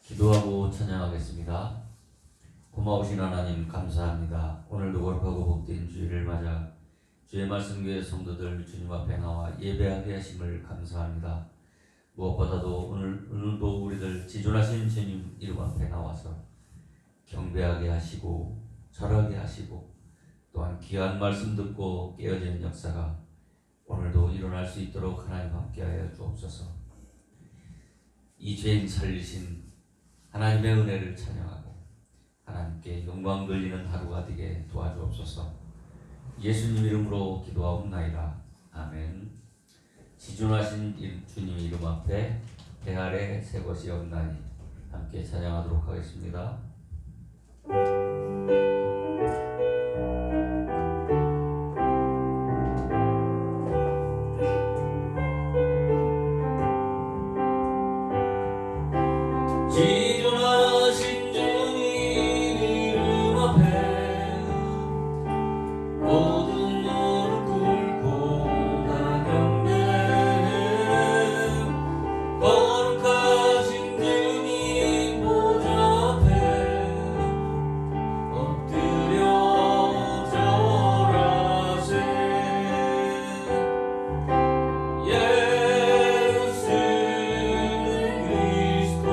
기도하고 찬양하겠습니다. 고마우신 하나님 감사합니다. 오늘도 거룩하고 복된 주일을 맞아 주의 말씀교회 성도들 주님 앞에 나와 예배하게 하심을 감사합니다. 무엇보다도 오늘도 우리들 지존하신 주님 이름 앞에 나와서 경배하게 하시고 절하게 하시고 또한 귀한 말씀 듣고 깨어지는 역사가 오늘도 일어날 수 있도록 하나님 함께하여 주옵소서. 이 죄인 살리신 하나님의 은혜를 찬양하고 하나님께 영광 돌리는 하루가 되게 도와주옵소서. 예수님 이름으로 기도하옵나이다. 아멘. 지존하신 주님 이름 앞에 배 아래 새 것이 없나니 함께 찬양하도록 하겠습니다. 지존하신 주님 이름 앞에 모든 무릎 꿇고 다 경배해. 거룩하신 주님 보좌 앞에 엎드려 절하세. 예수는 그리스도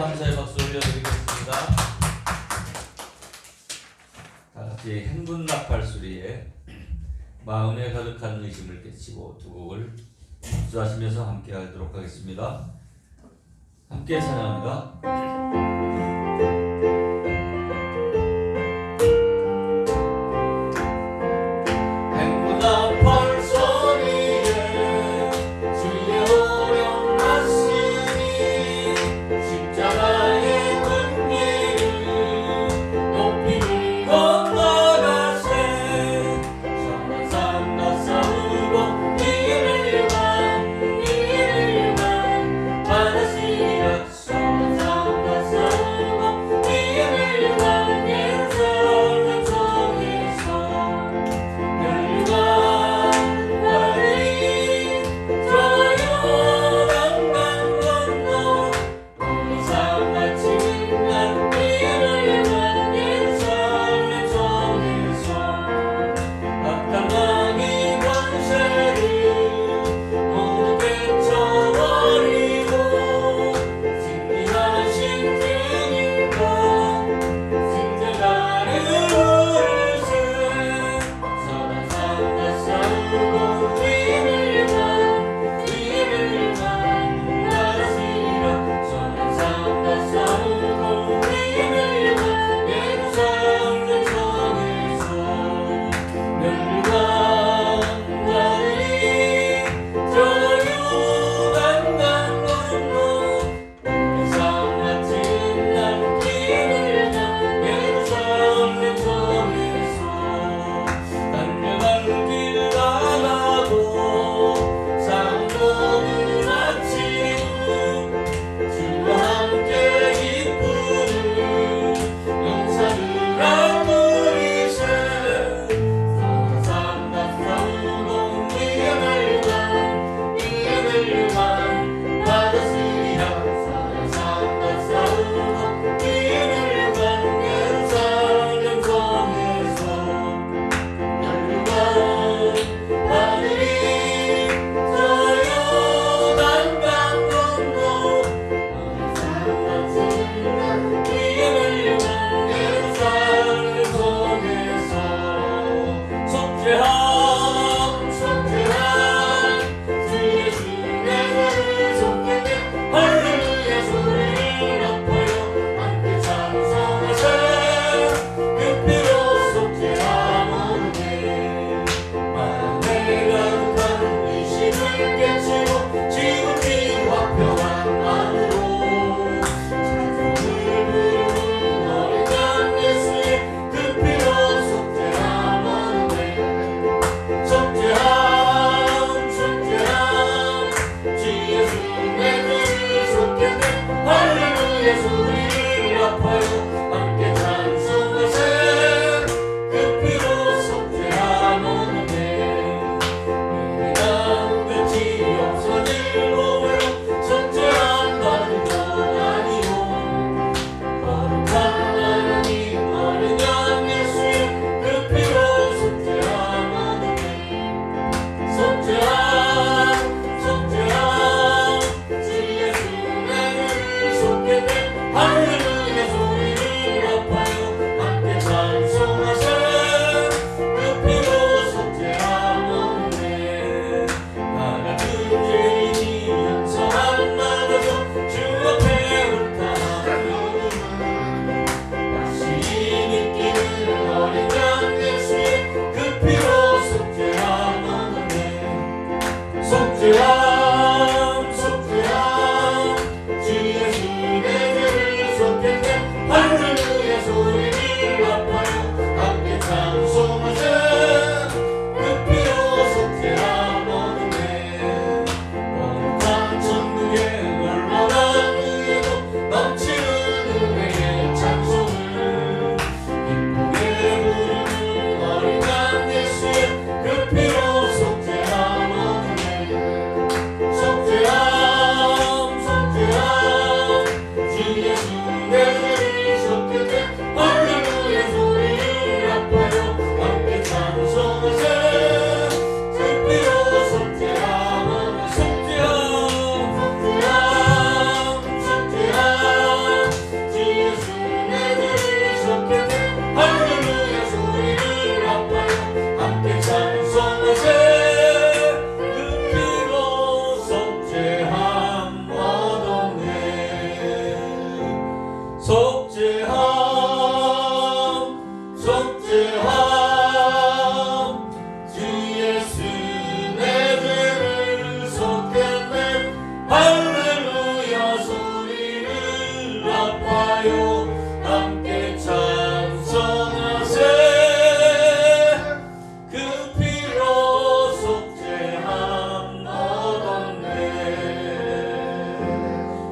감사의 박수 올려드리겠습니다. 다 같이 행군 나팔 소리에 마음에 가득한 의심을 깨치고 두 곡을 합주하시면서 함께 하도록 하겠습니다. 함께 찬양합니다. 바다시가 쏟아져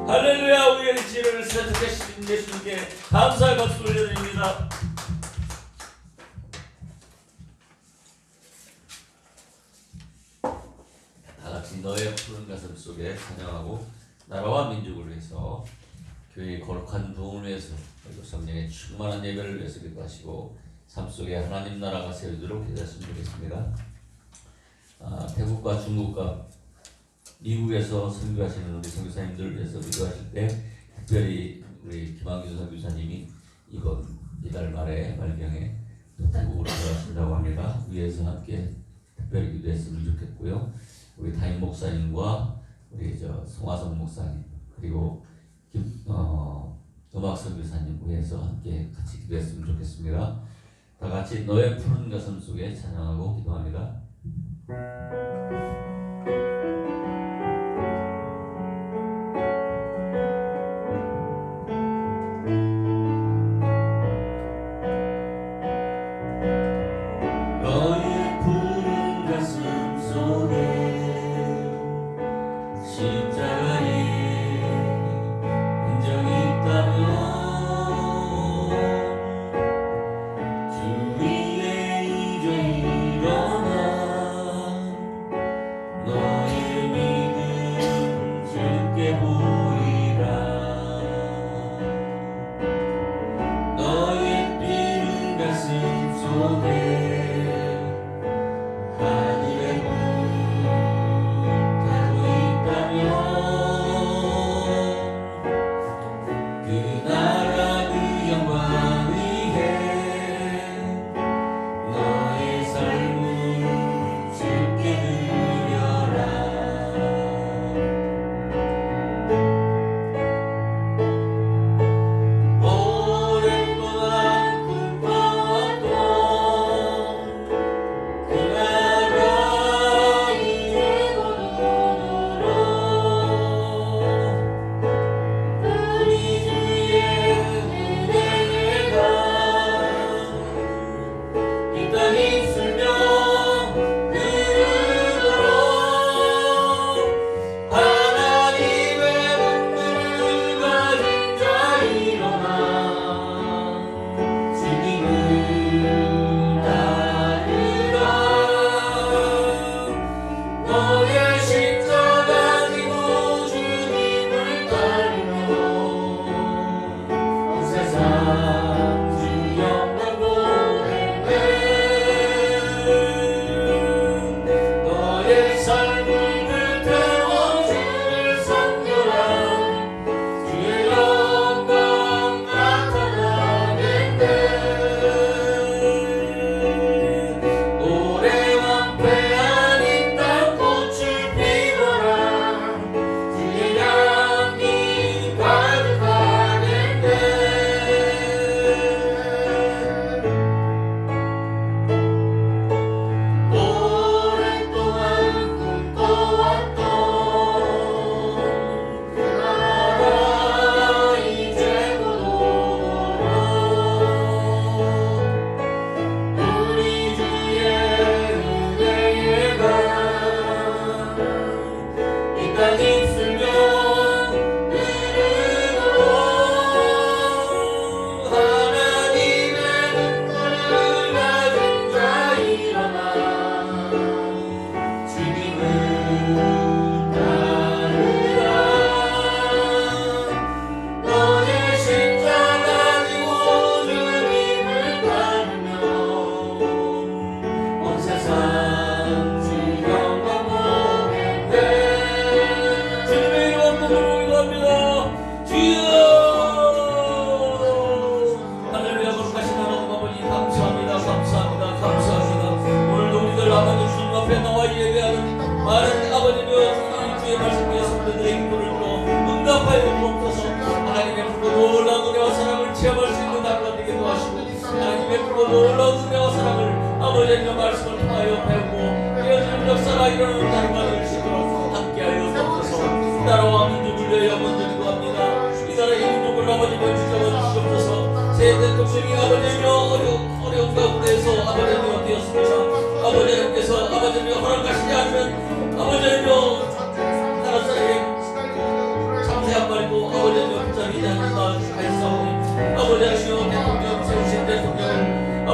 할렐루야. 우리의 지혜를 세탁하신 예수님께 감사의 박수 올려드립니다. 다같이 너의 푸른 가슴 속에 찬양하고 나라와 민족을 위해서 교회의 거룩한 부흥을 위해서 그리고 성령의 충만한 예배를 위해서 기도하시고 삶 속에 하나님 나라가 세우도록 기도하시면 되겠습니다. 태국과 중국과 미국에서 선교하시는 우리 선교사님들을 위해서 기도하실 때 특별히 우리 김한규 선교사님이 이달 말에 말경에 또 태국으로 들어가신다고 합니다. 위에서 함께 특별히 기도했으면 좋겠고요. 우리 담임 목사님과 우리 송하성 목사님 그리고 음악 선교사님 위해서 함께 같이 기도했으면 좋겠습니다. 다 같이 너의 푸른 가슴 속에 찬양하고 기도합니다.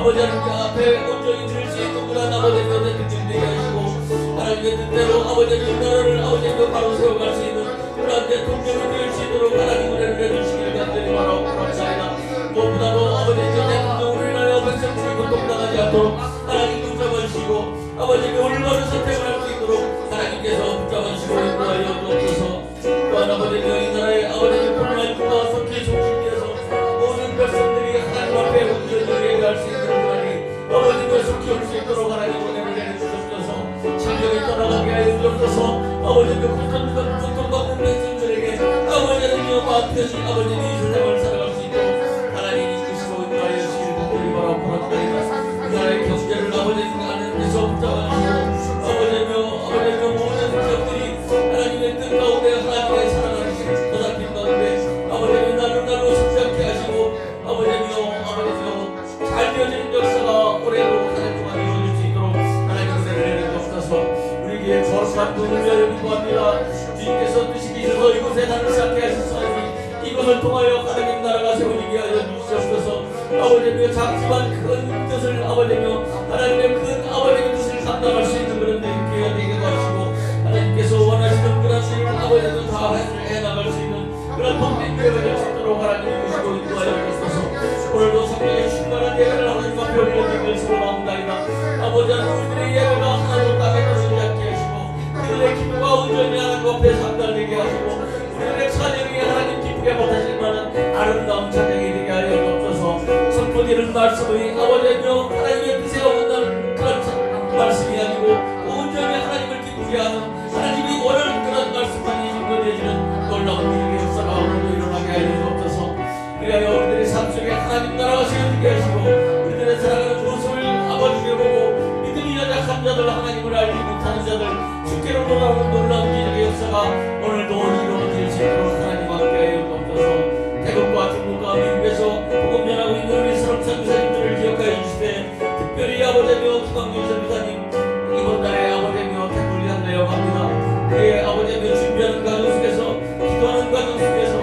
아버지 하나님 앞에 온전히 드릴 수 있는 그런 아버지의 뜻을 준비하게 하시고 하나님의 뜻대로 아버지의 나라를 아버지의 바로 세워갈 수 있는 그런 대통령이 될 수 있도록 하나님 은혜를 내주시기를 간절히 바라고 감사합니다. 무엇보다도 아버지의 대통령 우리나라의 백성 주의고 동당하지 않도록 하나님 붙잡아주시고 아버지의 올바른 선택을 할 수 있도록 하나님께서 붙잡아주시고 인도하여 주옵소서. 또한 아버지의 이 나라의 아버지의 코로나19가 속히 종식되어서 모든 백성들이 하나님 앞에 온전히 예배할 수 있는 하나님 아버지의 속히 올 수 있도록 하나님 은혜를 내려주옵소서. 진정이 떠나가게 하여 주옵소서. 아버지의 고통받는 백성들에게 아버지의 마음 편히 아버지의 이 세상을 살아갈 수 있도록 하나님이 이끄시고 인도하여 주시기를 간절히 바라고 감사드립니다. 이 나라의 경제를 아버지의 하나님께서 붙잡아주시고 아버지의 모든 기업들이 하나님의 뜻 가운데 하나님의 사랑하는 보살핌 가운데 아버지의 나로 성장케 하시고 아버지여 잘 되어지는 역사가 올해도 한 해 동안 이루어질 수 있도록 하나님 은혜를 내려주옵소서. 우리에게 거룩한 돈을 위하여 기도합니다. 주님께서 뜻이기셔서 이곳에 나를 쌓게 하셨사오니 이것을 통하여 하나님 나라가 세워지게 하여 주시옵소서. 아버지여 작지만 큰 뜻을 아버지여 하나님의 큰 아버지의 뜻을 감당할 수 있는 그런 기회가 되게 하시고 하나님께서 원하시는 그런 일을 아버지도 다 해나갈 수 있는 그런 복된 기회가 될 수 있도록 하나님 주시고 인도하여 주셔서 오늘도 성령의 충만한 예배를 하나님 앞에 올려드리길 소원합니다. 아버지 하나님 우리들의 예배가 하나도 땅에 떨어지지 않게 하시고 우리들의 기도가 온전히 하나님 앞에 상달되게 하시고 우리들의 찬양이 하나님 기쁘게 못하실 만한 아름다운 찬양이 되게 하여 주옵소서. 선포되는 말씀이 아버지여 하나님의 뜻에 어긋나는 그런 말씀이 아니고 온전히 하나님을 기쁘게 하는 하나님이 원하는 그런 말씀만이 인도되어지는 놀라운 일의 역사가 오늘도 일어나게 하여 주옵소서. 그리하여 우리들의 삶 속에 하나님 나라가 세워지게 하시고 우리들의 살아가는 모습을 아버지께 보고 믿음이 연약한 자들 하나님을 알지 못하는 자들 주께로 돌아오는 놀라운 일의 역사가 오늘도 이루어질 수 있도록 하나님 함께 하여 주옵소서. 태국과 중국과 미국에서 복음 전하고 있는 우리 사람 선교사님들을 기억하여 주시되 특별히 아버지며 김학균 선교사님 이번 달에 아버지며 태국을 향하여 갑니다. 그의 아버지며 준비하는 과정 속에서 기도하는 과정 속에서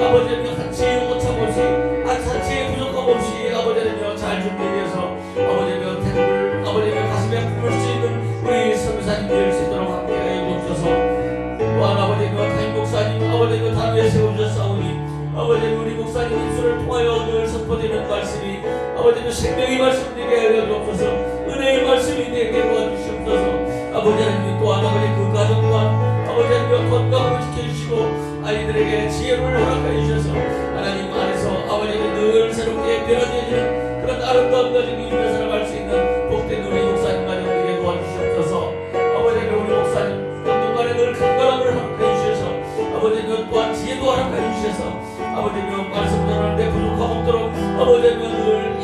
아버지며 한치의 오참 없이 한치의 부족함 없이 아버지며 잘 준비되어서 아버지며 태국을 아버지며 가슴에 품을 수 있는 우리 선교사님 될 수 있도록 함께 하여 주옵소서. 또한 아버지며 타임 목사님 아버지며 단위에 세워주셨사오니 아버지는 우리 목사님 입술을 통하여 늘 선포되는 말씀이 아버지는 생명의 말씀 되게 하여 주옵소서. 은혜의 말씀이 되게 도와주시옵소서. 아버지 하나님 또한 아버지 그 가정 또한 아버지 하나님 건강을 지켜주시고 아이들에게 지혜를 허락하여 주셔서 하나님 안에서 아버지는 늘 새롭게 변화되어지는 그런 아름다운 가정이 이루어 살아갈 수 있는 복된 우리 목사님 가정 되게 도와주시옵소서. 아버지 하나님 우리 목사님 건강간에 늘 건강함을 허락하여 주셔서 아버지는 또한 지혜도 허락하여 주셔서 아버지며 말씀 전하는데 부족함 없도록 아버지며 늘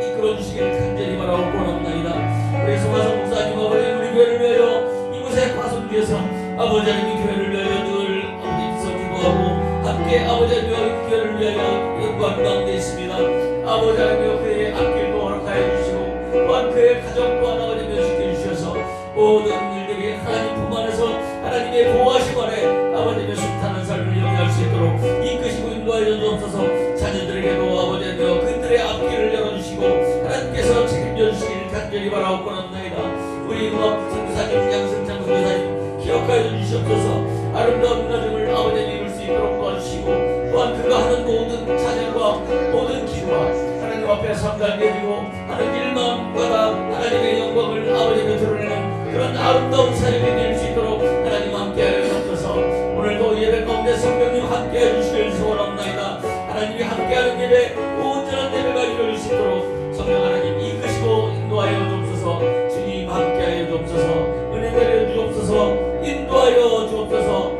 이끌어 주시기를 간절히 바라고 원합나이다. 우리 송하성 목사님 아버지 우리 교회를 위하여 이곳에 파송되어서 아버지 하나님 교회를 위하여 늘 아버지께서 기도하고 함께 아버지며 교회를 위하여 영광 가운데 있습니다. 아버지 하나님 그의 앞길도 허락하여 주시고 또한 그의 가정 또한 아버지며 지켜주셔서 모든 일들이 하나님 품 안에서 하나님의 보호하심 아래 아버지며 순탄한 삶을 영위할 수 있도록 이끄시고 인도하여 주옵소서. 자녀들에게도 아버지며 그들의 앞길을 열어주시고 하나님께서 책임져 주시기를 간절히 바라고 원합나이다. 우리 음악 선교사님 양승창 선교사님 기억하여 주시옵소서. 아름다운 가정을 아버지님 이룰 수 있도록 도와주시고 또한 그가 하는 모든 찬양과 모든 기도와 하나님 앞에 상달되어지고 하는 일마다 하나님의 영광을 아버지께 드러내는 그런 아름다운 사역이 될 수 있도록 하나님 함께하여 주옵소서. 오늘도 예배 가운데 성령님 함께해 주시길 소원합나이다. 하나님이 함께하는 예배 온전한 예배가 이루어질 수 있도록 성령 하나님 이끄시고 인도하여 주옵소서. 주님 함께하여 주옵소서. 은혜 내려 주옵소서. 인도하여 주옵소서.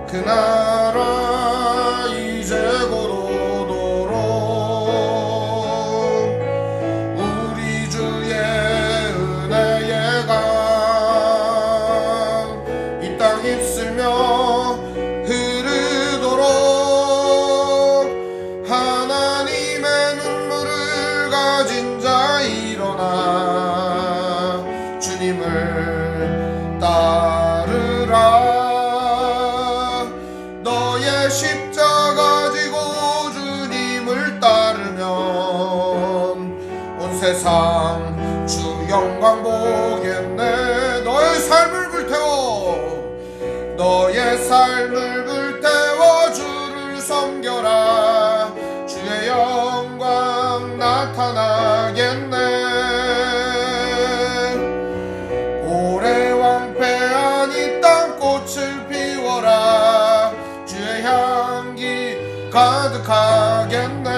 그 나라 이제 곧 오도록 우리 주의 은혜의 강 이 땅 입술며 흐르도록 하나 세상 주 영광 보겠네. 너의 삶을 불태워 주를 섬겨라. 주의 영광 나타나겠네. 오래 황폐한 이 땅 꽃을 피워라. 주의 향기 가득하겠네.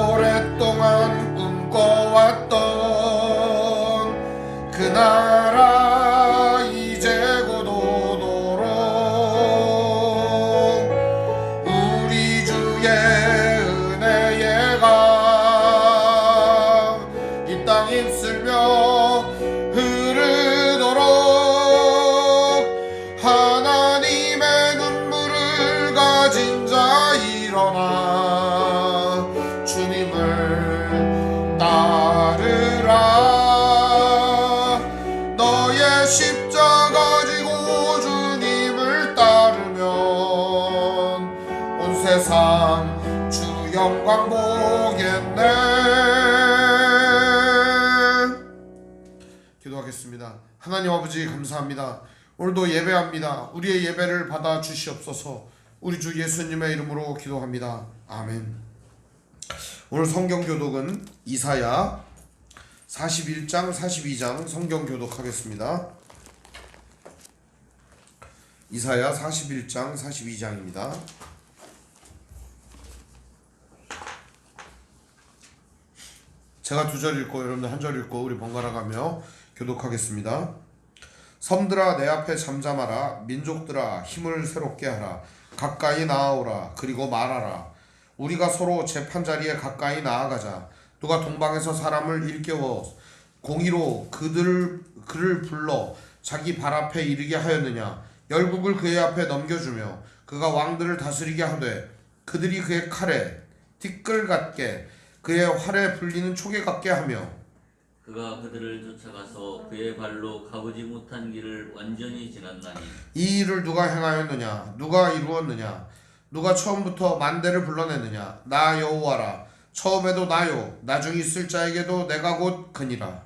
오랫동안 꿈꿔왔던 그 나라 이제 곧 오도록 우리 주의 은혜의 강 이 땅 입술며 흐르도록 하나님의 눈물을 가진 자 일어나 주님을 따르라. 너의 십자가 지고 주님을 따르면 온 세상 주 영광 보겠네. 기도하겠습니다. 하나님 아버지 감사합니다. 오늘도 예배합니다. 우리의 예배를 받아 주시옵소서. 우리 주 예수님의 이름으로 기도합니다. 아멘. 오늘 성경 교독은 이사야 41장 42장 성경 교독하겠습니다. 이사야 41장 42장입니다. 제가 두 절 읽고 여러분들 한 절 읽고 우리 번갈아 가며 교독하겠습니다. 섬들아 내 앞에 잠잠하라. 민족들아 힘을 새롭게 하라. 가까이 나아오라. 그리고 말하라. 우리가 서로 재판자리에 가까이 나아가자. 누가 동방에서 사람을 일깨워 공의로 그를 불러 자기 발 앞에 이르게 하였느냐. 열국을 그의 앞에 넘겨주며 그가 왕들을 다스리게 하되 그들이 그의 칼에 티끌 같게 그의 활에 불리는 초계 같게 하며 그가 그들을 쫓아가서 그의 발로 가보지 못한 길을 완전히 지났나니 이 일을 누가 행하였느냐. 누가 이루었느냐. 누가 처음부터 만대를 불러내느냐. 나 여호와라. 처음에도 나요. 나중에 있을 자에게도 내가 곧 그니라.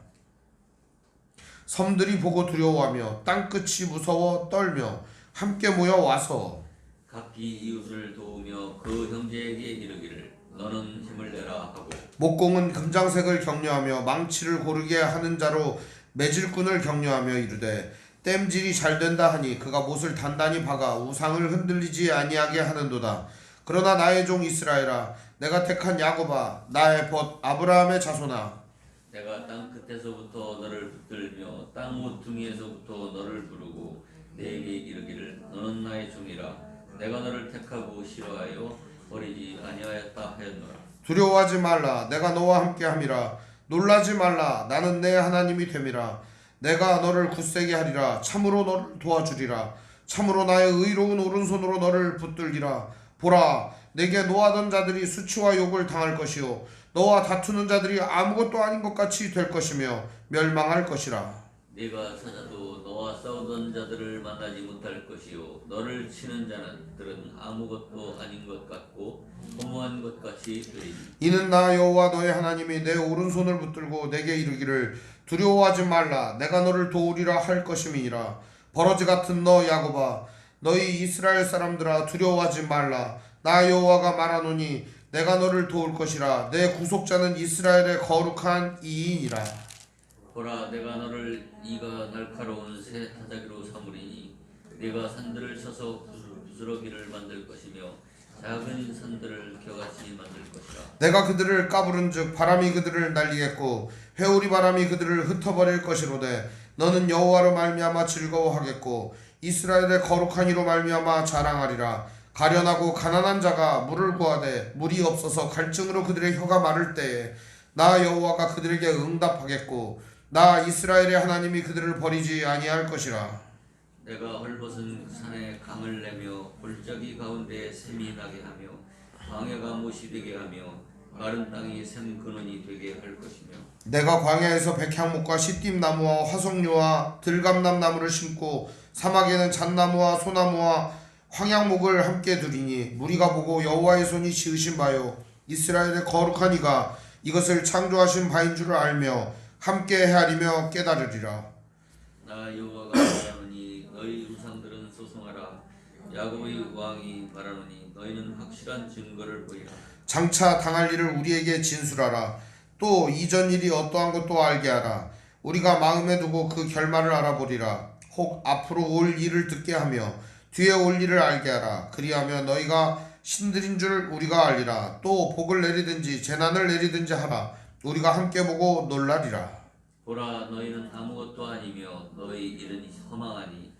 섬들이 보고 두려워하며 땅끝이 무서워 떨며 함께 모여 와서 각기 이웃을 도우며 그 형제에게 이르기를 너는 힘을 내라 하고 목공은 금장색을 격려하며 망치를 고르게 하는 자로 매질꾼을 격려하며 이르되 땜질이 잘 된다 하니 그가 못을 단단히 박아 우상을 흔들리지 아니하게 하는도다. 그러나 나의 종 이스라엘아 내가 택한 야곱아 나의 벗 아브라함의 자손아 내가 땅 끝에서부터 너를 붙들며 땅 모퉁이에서부터 너를 부르고 내게 이르기를 너는 나의 종이라. 내가 너를 택하고 싫어하여 버리지 아니하였다 하였노라. 두려워하지 말라. 내가 너와 함께함이라. 놀라지 말라. 나는 내 하나님이 됨이라. 내가 너를 굳세게 하리라. 참으로 너를 도와주리라. 참으로 나의 의로운 오른손으로 너를 붙들리라. 보라 내게 노하던 자들이 수치와 욕을 당할 것이요 너와 다투는 자들이 아무것도 아닌 것 같이 될 것이며 멸망할 것이라. 네가 찾아도 너와 싸우던 자들을 만나지 못할 것이요 너를 치는 자들은 아무것도 아닌 것 같고 허무한 것 같이 되리니 이는 나 여호와 너의 하나님이 내 오른손을 붙들고 내게 이르기를 두려워하지 말라. 내가 너를 도우리라 할 것임이니라. 버러지 같은 너 야곱아 너희 이스라엘 사람들아 두려워하지 말라. 나 여호와가 말하노니 내가 너를 도울 것이라. 내 구속자는 이스라엘의 거룩한 이인이라. 보라 내가 너를 이가 날카로운 새 타자기로 삼으리니 네가 산들을 쳐서 부스러기를 만들 것이며 작은 산들을 겨같이 만들 것이라. 내가 그들을 까부른즉 바람이 그들을 날리겠고 회오리 바람이 그들을 흩어버릴 것이로되 너는 여호와로 말미암아 즐거워하겠고 이스라엘의 거룩한 이로 말미암아 자랑하리라. 가련하고 가난한 자가 물을 구하되 물이 없어서 갈증으로 그들의 혀가 마를 때에 나 여호와가 그들에게 응답하겠고 나 이스라엘의 하나님이 그들을 버리지 아니할 것이라. 내가 헐벗은 산에 강을 내며 골짜기 가운데 샘이 나게 하며 광야가 못이 되게 하며 마른 땅이 샘 근원이 되게 할 것이며 내가 광야에서 백향목과 시띠나무와 화석류와 들감남 나무를 심고 사막에는 잣나무와 소나무와 황양목을 함께 두리니 무리가 보고 여호와의 손이 지으신 바요 이스라엘의 거룩한 이가 이것을 창조하신 바인 줄을 알며 함께 헤아리며 깨달으리라. 나 여호와가 말하노니 너희 우상들은 소송하라. 야곱의 왕이 말하노니 너희는 확실한 증거를 보이라. 장차 당할 일을 우리에게 진술하라. 또 이전 일이 어떠한 것도 알게 하라. 우리가 마음에 두고 그 결말을 알아보리라. 혹 앞으로 올 일을 듣게 하며 뒤에 올 일을 알게 하라. 그리하며 너희가 신들인 줄 우리가 알리라. 또 복을 내리든지 재난을 내리든지 하라. 우리가 함께 보고 놀라리라. 보라, 너희는 아무것도 아니며 너희 일은 허망하니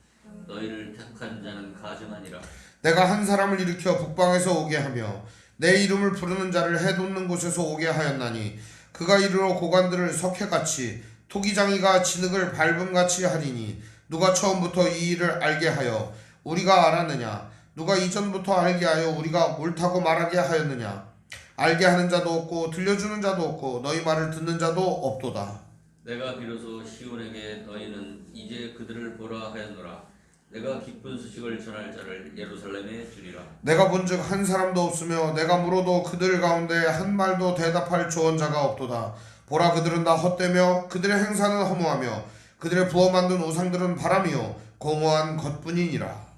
너희를 택한 자는 가증하니라. 내가 한 사람을 일으켜 북방에서 오게 하며 내 이름을 부르는 자를 해돋는 곳에서 오게 하였나니 그가 이르러 고관들을 석회같이 토기장이가 진흙을 밟음같이 하리니 누가 처음부터 이 일을 알게 하여 우리가 알았느냐? 누가 이전부터 알게 하여 우리가 옳다고 말하게 하였느냐? 알게 하는 자도 없고 들려주는 자도 없고 너희 말을 듣는 자도 없도다. 내가 비로소 시온에게 너희는 이제 그들을 보라 하였노라. 내가 기쁜 소식을 전할 자를 예루살렘에 주리라. 내가 본즉 한 사람도 없으며 내가 물어도 그들 가운데 한 말도 대답할 조언자가 없도다. 보라, 그들은 다 헛되며 그들의 행사는 허무하며 그들의 부어 만든 우상들은 바람이요 공허한 것뿐이니라.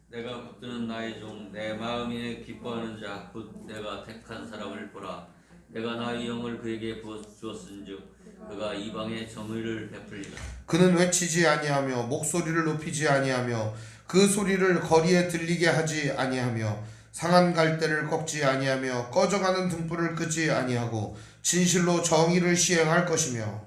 내가 붙드는 나의 종 내 마음에 기뻐하는 자 곧 내가 택한 사람을 보라. 내가 나의 영을 그에게 부어 주었은즉 그가 이방의 정의를 베풀리라. 그는 외치지 아니하며 목소리를 높이지 아니하며 그 소리를 거리에 들리게 하지 아니하며 상한 갈대를 꺾지 아니하며 꺼져가는 등불을 끄지 아니하고 진실로 정의를 시행할 것이며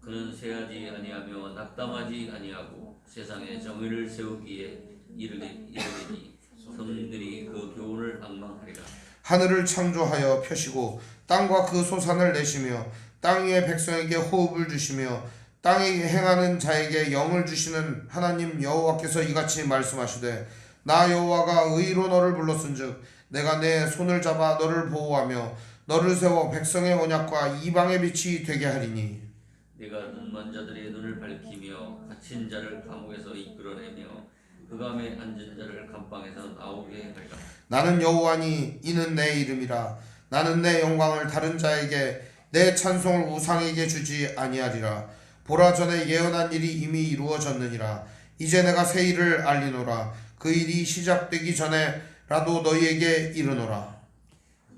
그는 쇠하지 아니하며 낙담하지 아니하고 세상에 정의를 세우기에 이르리니 성들이 그 교훈을 앙망하리라. 하늘을 창조하여 펴시고 땅과 그 소산을 내시며 땅 위의 백성에게 호흡을 주시며 땅에 행하는 자에게 영을 주시는 하나님 여호와께서 이같이 말씀하시되 나 여호와가 의로 너를 불렀은즉 내가 내 손을 잡아 너를 보호하며 너를 세워 백성의 언약과 이방의 빛이 되게 하리니 네가 눈먼 자들의 눈을 밝히며 갇힌 자를 감옥에서 이끌어내며 흑암에 앉은 자를 감방에서 나오게 하리라. 나는 여호와니 이는 내 이름이라. 나는 내 영광을 다른 자에게 내 찬송을 우상에게 주지 아니하리라. 보라, 전에 예언한 일이 이미 이루어졌느니라. 이제 내가 새 일을 알리노라. 그 일이 시작되기 전에라도 너희에게 이르노라.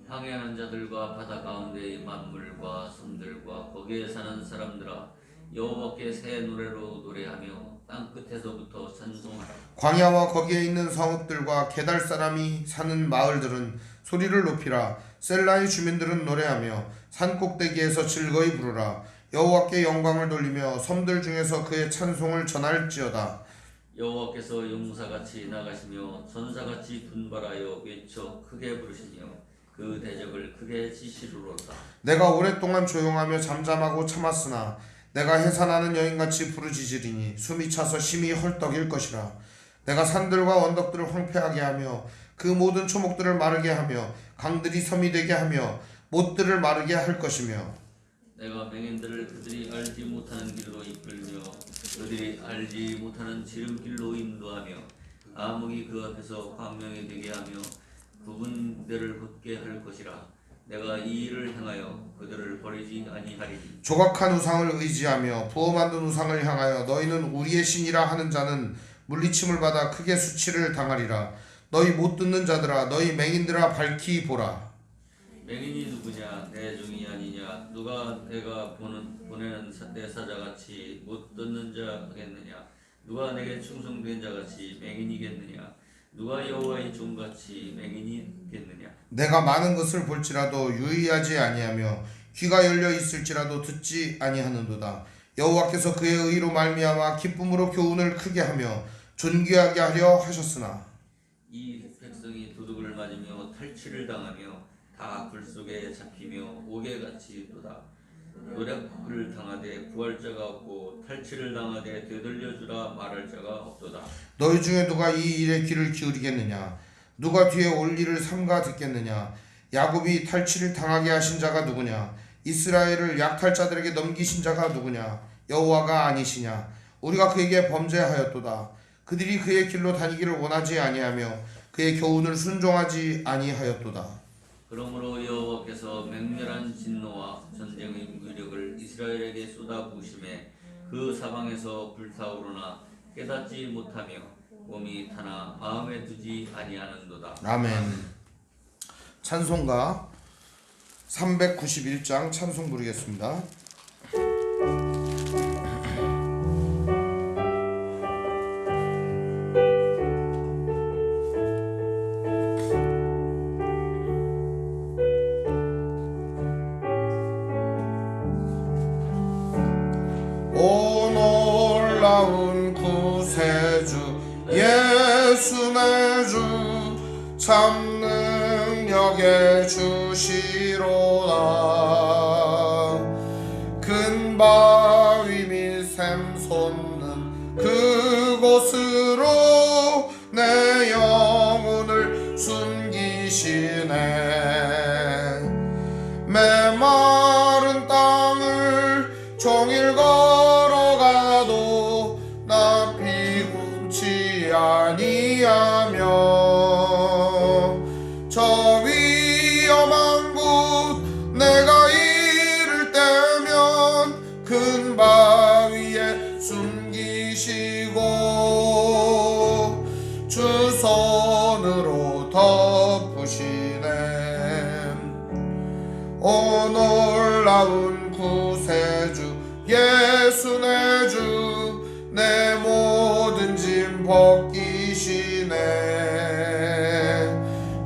항해하는 자들과 바다 가운데의 만물과 섬들과 거기에 사는 사람들아, 여호와께 새 노래로 노래하며 땅 끝에서부터 찬송하라. 광야와 거기에 있는 성읍들과 게달 사람이 사는 마을들은 소리를 높이라. 셀라의 주민들은 노래하며 산 꼭대기에서 즐거이 부르라. 여호와께 영광을 돌리며 섬들 중에서 그의 찬송을 전할지어다. 여호와께서 용사같이 나가시며 전사같이 분발하여 외쳐 크게 부르시며 그 대적을 크게 지시르로다. 내가 오랫동안 조용하며 잠잠하고 참았으나 내가 해산하는 여인같이 부르짖으리니 숨이 차서 심히 헐떡일 것이라. 내가 산들과 언덕들을 황폐하게 하며 그 모든 초목들을 마르게 하며 강들이 섬이 되게 하며 못들을 마르게 할 것이며 내가 맹인들을 그들이 알지 못하는 길로 이끌며 그들이 알지 못하는 지름길로 인도하며 암흑이 그 앞에서 광명이 되게 하며 굽은 데를 걷게 할 것이라. 내가 이 일을 행하여 그들을 버리지 아니하리니. 조각한 우상을 의지하며 부어 만든 우상을 향하여 너희는 우리의 신이라 하는 자는 물리침을 받아 크게 수치를 당하리라. 너희 못 듣는 자들아, 너희 맹인들아, 밝히 보라. 맹인이 누구냐? 내 종이 아니냐? 누가 내가 보내는 내 사자같이 못 듣는 자겠느냐? 누가 내게 충성된 자같이 맹인이겠느냐? 누가 여호와의 종같이 맹인이겠느냐? 내가 많은 것을 볼지라도 유의하지 아니하며 귀가 열려 있을지라도 듣지 아니하는도다. 여호와께서 그의 의로 말미암아 기쁨으로 교훈을 크게 하며 존귀하게 하려 하셨으나 이 백성이 도둑을 맞으며 탈취를 당하며 다 불 속에 잡히며 옥에같이 도다. 노략을 당하되 구할 자가 없고 탈취를 당하되 되돌려주라 말할 자가 없도다. 너희 중에 누가 이 일에 귀를 기울이겠느냐? 누가 뒤에 올 일을 삼가 듣겠느냐? 야곱이 탈취를 당하게 하신 자가 누구냐? 이스라엘을 약탈자들에게 넘기신 자가 누구냐? 여호와가 아니시냐? 우리가 그에게 범죄하였도다. 그들이 그의 길로 다니기를 원하지 아니하며 그의 교훈을 순종하지 아니하였도다. 그러므로 여호와께서 맹렬한 진노와 전쟁의 위력을 이스라엘에게 쏟아부으심에 그 사방에서 불타오르나 깨닫지 못하며 몸이 타나 마음에 두지 아니하는도다. 아멘. 찬송가 391장 찬송 부르겠습니다. 오 놀라운 구세주 예수 내 주 참 능력의 주시로다. 큰 바위 및 샘솟는 그곳으로 내 영혼을 숨기시네. 메마른 땅을 종일 걸어가도 나 피곤치 아니하며 저 위험한 곳 내가 이를 때면 큰 바위에 숨기시고 주 손으로 덮으시네. 오 놀라운 구세주 예수 내 주 내 모든 짐 벗기시네.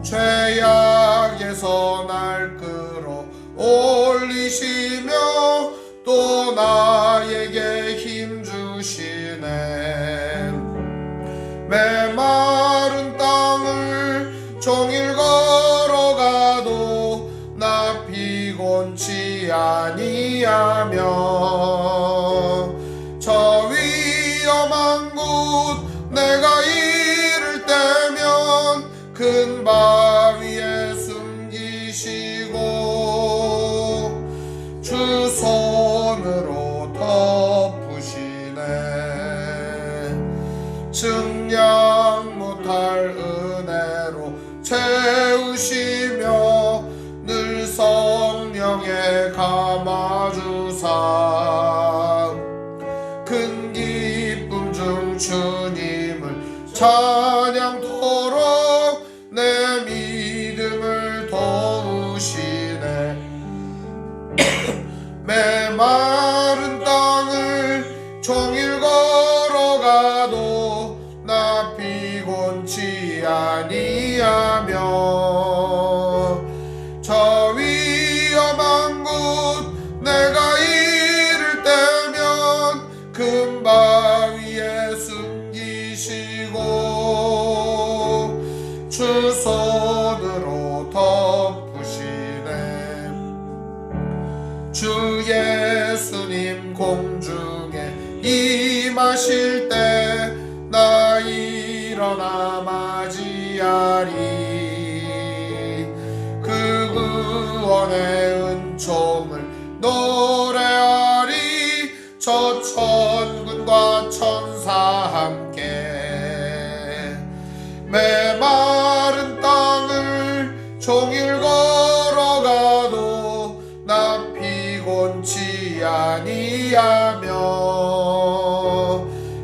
죄악에서 날 끌어 올리시며 또 나에게 힘 주시네. 메마른 땅을 종일 걸어가도 나 피곤치 아니하며 저 위험한 곳 내가 이를 때면 큰 바위에 숨기시고 주 손으로 덮으시네. 증량 못할 은혜로 채우시며 늘 성령에 감아주사 큰 기쁨 중 주님을 찬양토록 내 믿음을 도우시네. 메마른 땅을 종일 걸어가도 나 피곤치 아니하며 저 위험한 곳 내가 이를 때면 큰 바위에 숨기시고 주 손으로 덮으시네. 주 예수님 공중에 임하실 때 나 일어나 맞이하리. 그 구원의 은총을 노래하리. 저 천군과 천사 함께 메마른 땅을 종일 걸어가도 나 피곤치 아니하며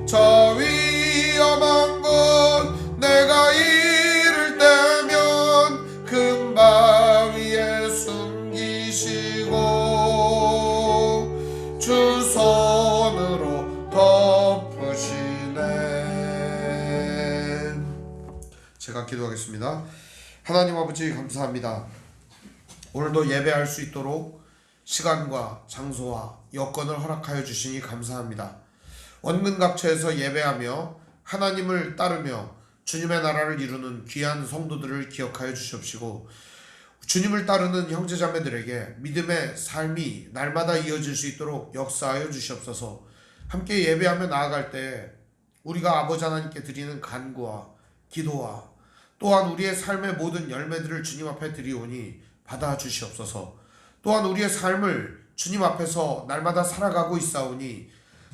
저 위험한 곳 내가 이를 때면 큰 바위에 숨기시고 주 손으로 덮으시네. 제가 기도하겠습니다. 하나님 아버지 감사합니다. 오늘도 예배할 수 있도록 시간과 장소와 여건을 허락하여 주시니 감사합니다. 원근갑처에서 예배하며 하나님을 따르며 주님의 나라를 이루는 귀한 성도들을 기억하여 주시옵시고 주님을 따르는 형제자매들에게 믿음의 삶이 날마다 이어질 수 있도록 역사하여 주시옵소서. 함께 예배하며 나아갈 때 우리가 아버지 하나님께 드리는 간구와 기도와 또한 우리의 삶의 모든 열매들을 주님 앞에 드리오니 받아 주시옵소서. 또한 우리의 삶을 주님 앞에서 날마다 살아가고 있사오니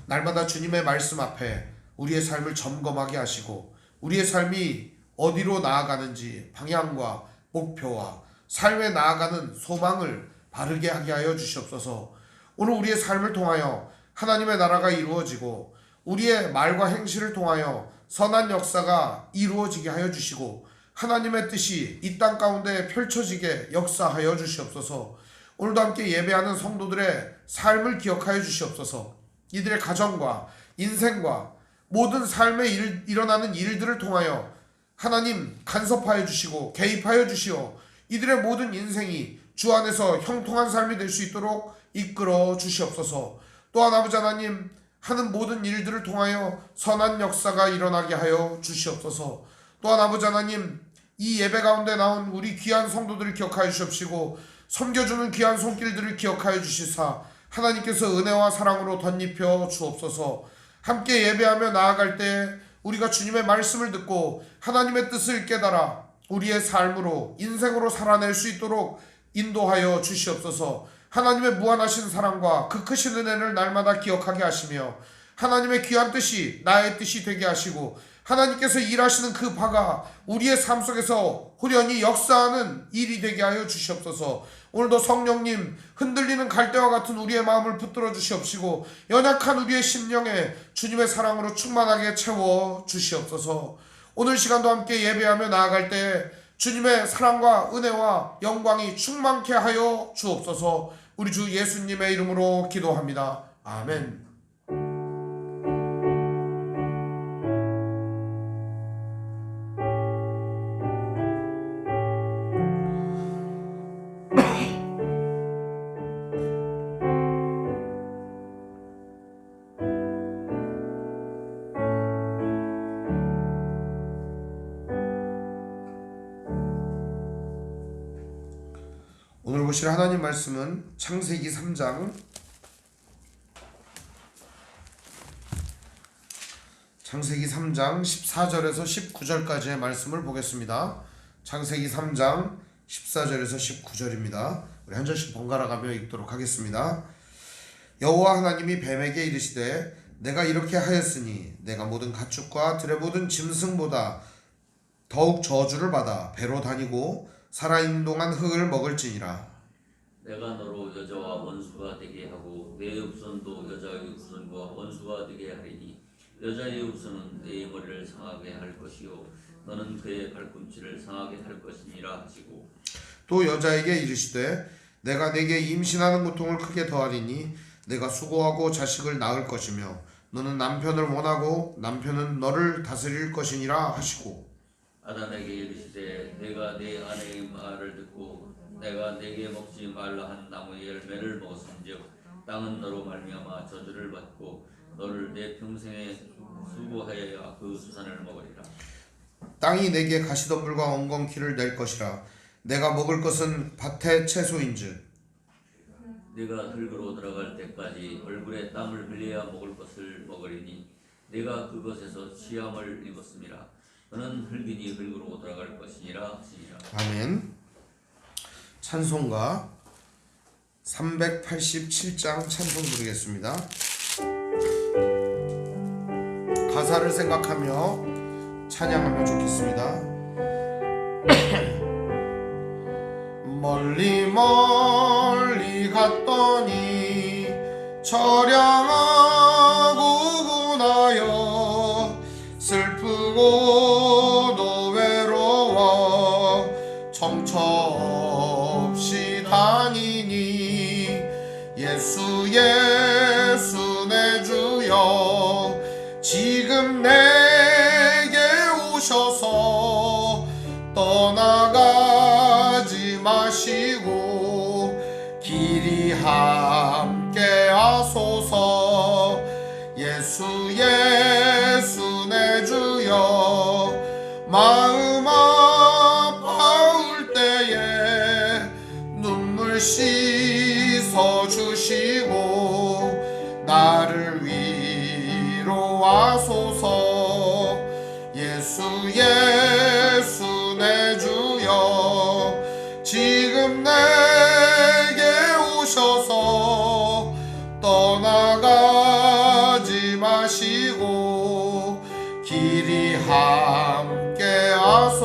날마다 주님의 말씀 앞에 우리의 삶을 점검하게 하시고 우리의 삶이 어디로 나아가는지 방향과 목표와 삶에 나아가는 소망을 바르게 하게 하여 주시옵소서. 오늘 우리의 삶을 통하여 하나님의 나라가 이루어지고 우리의 말과 행실을 통하여 선한 역사가 이루어지게 하여 주시고 하나님의 뜻이 이 땅 가운데 펼쳐지게 역사하여 주시옵소서. 오늘도 함께 예배하는 성도들의 삶을 기억하여 주시옵소서. 이들의 가정과 인생과 모든 삶에 일어나는 일들을 통하여 하나님 간섭하여 주시고 개입하여 주시어 이들의 모든 인생이 주 안에서 형통한 삶이 될 수 있도록 이끌어 주시옵소서. 또한 아버지 하나님, 하는 모든 일들을 통하여 선한 역사가 일어나게 하여 주시옵소서. 또한 아버지 하나님, 이 예배 가운데 나온 우리 귀한 성도들을 기억하여 주시옵시고 섬겨주는 귀한 손길들을 기억하여 주시사 하나님께서 은혜와 사랑으로 덧입혀 주옵소서. 함께 예배하며 나아갈 때 우리가 주님의 말씀을 듣고 하나님의 뜻을 깨달아 우리의 삶으로 인생으로 살아낼 수 있도록 인도하여 주시옵소서. 하나님의 무한하신 사랑과 그 크신 은혜를 날마다 기억하게 하시며 하나님의 귀한 뜻이 나의 뜻이 되게 하시고 하나님께서 일하시는 그 바가 우리의 삶 속에서 호련히 역사하는 일이 되게 하여 주시옵소서. 오늘도 성령님, 흔들리는 갈대와 같은 우리의 마음을 붙들어 주시옵시고 연약한 우리의 심령에 주님의 사랑으로 충만하게 채워 주시옵소서. 오늘 시간도 함께 예배하며 나아갈 때 주님의 사랑과 은혜와 영광이 충만케 하여 주옵소서. 우리 주 예수님의 이름으로 기도합니다. 아멘. 오늘 보실 하나님 말씀은 창세기 3장 14절에서 19절까지의 말씀을 보겠습니다. 창세기 3장 14절에서 19절입니다. 우리 한 절씩 번갈아 가며 읽도록 하겠습니다. 여호와 하나님이 뱀에게 이르시되 내가 이렇게 하였으니 내가 모든 가축과 들의 모든 짐승보다 더욱 저주를 받아 배로 다니고 살아있는 동안 흙을 먹을지니라. 내가 너로 여자와 원수가 되게 하고 내 후손도 여자의 후손과 원수가 되게 하리니 여자의 후손은 내 머리를 상하게 할 것이요 너는 그의 발꿈치를 상하게 할 것이니라 하시고 또 여자에게 이르시되 내가 내게 임신하는 고통을 크게 더하리니 내가 수고하고 자식을 낳을 것이며 너는 남편을 원하고 남편은 너를 다스릴 것이니라 하시고 아담에게 이르시되 내가 내 아내의 말을 듣고 내가 내게 먹지 말라 한 나무의 열매를 먹었은즉 땅은 너로 말미암아 저주를 받고 너를 내 평생에 수고하여야 그 수산을 먹으리라. 땅이 내게 가시덤불과 엉겅퀴를 낼 것이라. 내가 먹을 것은 밭의 채소인즉 네가 흙으로 들어갈 때까지 얼굴에 땀을 흘려야 먹을 것을 먹으리니 네가 그것에서 취함을 입었음이라. 너는 흙이니 흙으로 돌아갈 것이니라 하시니라. 아멘. 찬송가 387장 찬송 부르겠습니다. 가사를 생각하며 찬양하면 좋겠습니다. 멀리 멀리 갔더니 처량하고 분하여 슬프고도 외로워 정처 없이 다니니 예수 예수 내 주여 지금 내게 오셔서 떠나가지 마시고 길이 함께 하소서. 예수 예수 내 주여 마음 아파올 때에 눈물 씻어 주시고 나를 위로하소서. 예수 예수 내 주여 지금 내게 오셔서 떠나가지 마시고 길이 함께 하소서.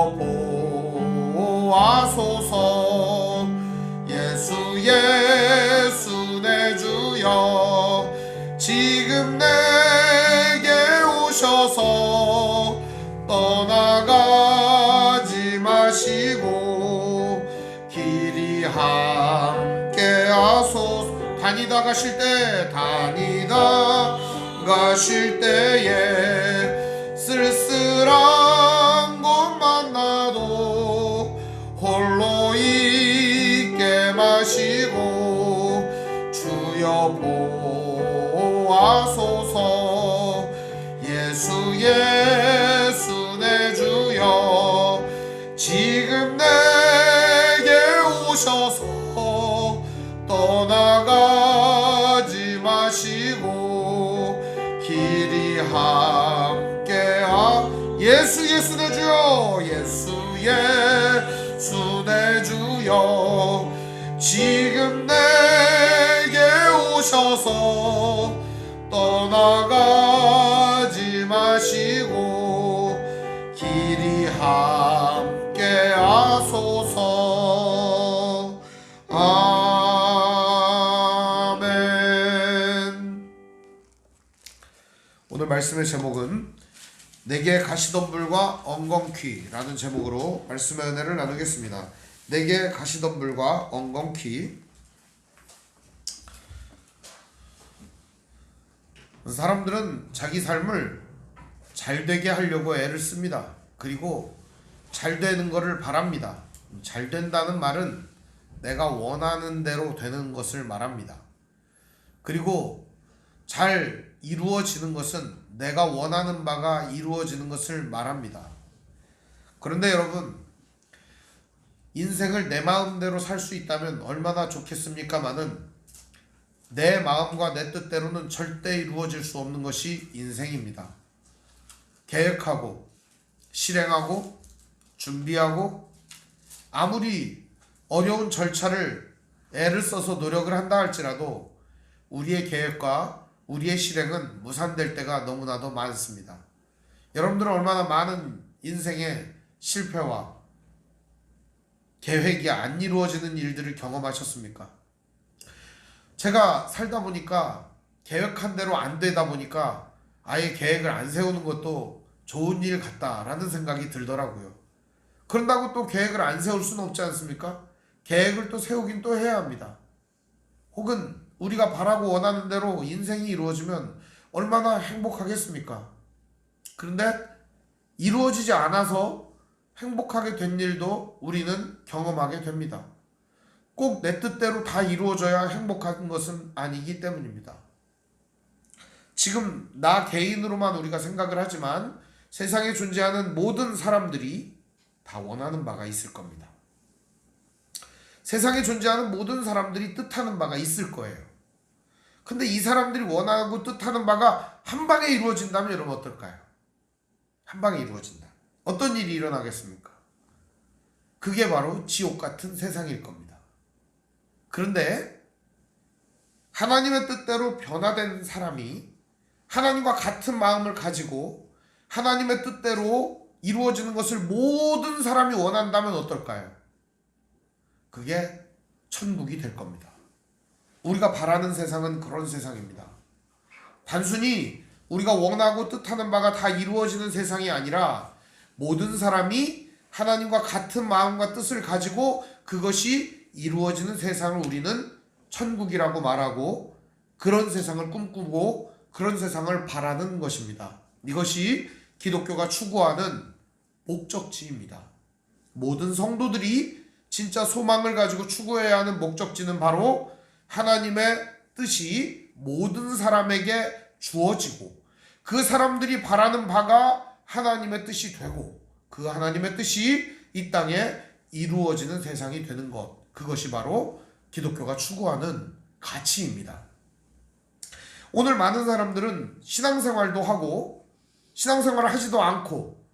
주여 보아소서. 예수 예수 내 주여 지금 내게 오셔서 떠나가지 마시고 길이 함께 하소서. 다니다 가실 때에 쓸쓸한 곳 만나도 홀로 있게 마시고 주여 보아소서. 예수 예수 내 주여 지금 내게 오셔서 떠나가지 마시고 길이 함께하. 예수 예수 내 주여 예수 예수 내 주여 지금 내게 오셔서 떠나가지 마시고 길이 함께하소서. 아멘. 오늘 말씀의 제목은 내게 가시덤불과 엉겅퀴라는 제목으로 말씀의 은혜를 나누겠습니다. 내게 가시덤불과 엉겅퀴. 사람들은 자기 삶을 잘 되게 하려고 애를 씁니다. 그리고 잘 되는 것을 바랍니다. 잘 된다는 말은 내가 원하는 대로 되는 것을 말합니다. 그리고 잘 이루어지는 것은 내가 원하는 바가 이루어지는 것을 말합니다. 그런데 여러분, 인생을 내 마음대로 살 수 있다면 얼마나 좋겠습니까마는 내 마음과 내 뜻대로는 절대 이루어질 수 없는 것이 인생입니다. 계획하고 실행하고 준비하고 아무리 어려운 절차를 애를 써서 노력을 한다 할지라도 우리의 계획과 우리의 실행은 무산될 때가 너무나도 많습니다. 여러분들은 얼마나 많은 인생의 실패와 계획이 안 이루어지는 일들을 경험하셨습니까? 제가 살다 보니까 계획한 대로 안 되다 보니까 아예 계획을 안 세우는 것도 좋은 일 같다라는 생각이 들더라고요. 그런다고 또 계획을 안 세울 수는 없지 않습니까? 계획을 또 세우긴 또 해야 합니다. 혹은 우리가 바라고 원하는 대로 인생이 이루어지면 얼마나 행복하겠습니까? 그런데 이루어지지 않아서 행복하게 된 일도 우리는 경험하게 됩니다. 꼭 내 뜻대로 다 이루어져야 행복한 것은 아니기 때문입니다. 지금 나 개인으로만 우리가 생각을 하지만 세상에 존재하는 모든 사람들이 다 원하는 바가 있을 겁니다. 세상에 존재하는 모든 사람들이 뜻하는 바가 있을 거예요. 근데 이 사람들이 원하고 뜻하는 바가 한 방에 이루어진다면 여러분 어떨까요? 한 방에 이루어진다. 어떤 일이 일어나겠습니까? 그게 바로 지옥 같은 세상일 겁니다. 그런데 하나님의 뜻대로 변화된 사람이 하나님과 같은 마음을 가지고 하나님의 뜻대로 이루어지는 것을 모든 사람이 원한다면 어떨까요? 그게 천국이 될 겁니다. 우리가 바라는 세상은 그런 세상입니다. 단순히 우리가 원하고 뜻하는 바가 다 이루어지는 세상이 아니라 모든 사람이 하나님과 같은 마음과 뜻을 가지고 그것이 이루어지는 세상을 우리는 천국이라고 말하고 그런 세상을 꿈꾸고 그런 세상을 바라는 것입니다. 이것이 기독교가 추구하는 목적지입니다. 모든 성도들이 진짜 소망을 가지고 추구해야 하는 목적지는 바로 하나님의 뜻이 모든 사람에게 주어지고 그 사람들이 바라는 바가 하나님의 뜻이 되고 그 하나님의 뜻이 이 땅에 이루어지는 세상이 되는 것, 그것이 바로 기독교가 추구하는 가치입니다. 오늘 많은 사람들은 신앙생활도 하고 신앙생활을 하지도 않고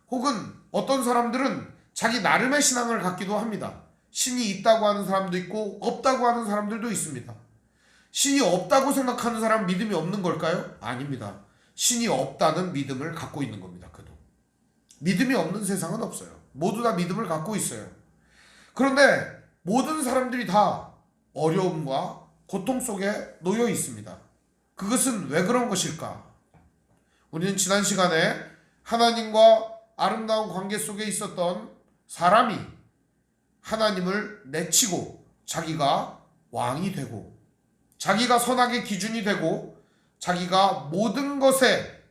혹은 어떤 사람들은 자기 나름의 신앙을 갖기도 합니다. 신이 있다고 하는 사람도 있고 없다고 하는 사람들도 있습니다. 신이 없다고 생각하는 사람은 믿음이 없는 걸까요? 아닙니다. 신이 없다는 믿음을 갖고 있는 겁니다. 그도 믿음이 없는 세상은 없어요. 모두 다 믿음을 갖고 있어요. 그런데 모든 사람들이 다 어려움과 고통 속에 놓여 있습니다. 그것은 왜 그런 것일까? 우리는 지난 시간에 하나님과 아름다운 관계 속에 있었던 사람이 하나님을 내치고 자기가 왕이 되고 자기가 선악의 기준이 되고 자기가 모든 것의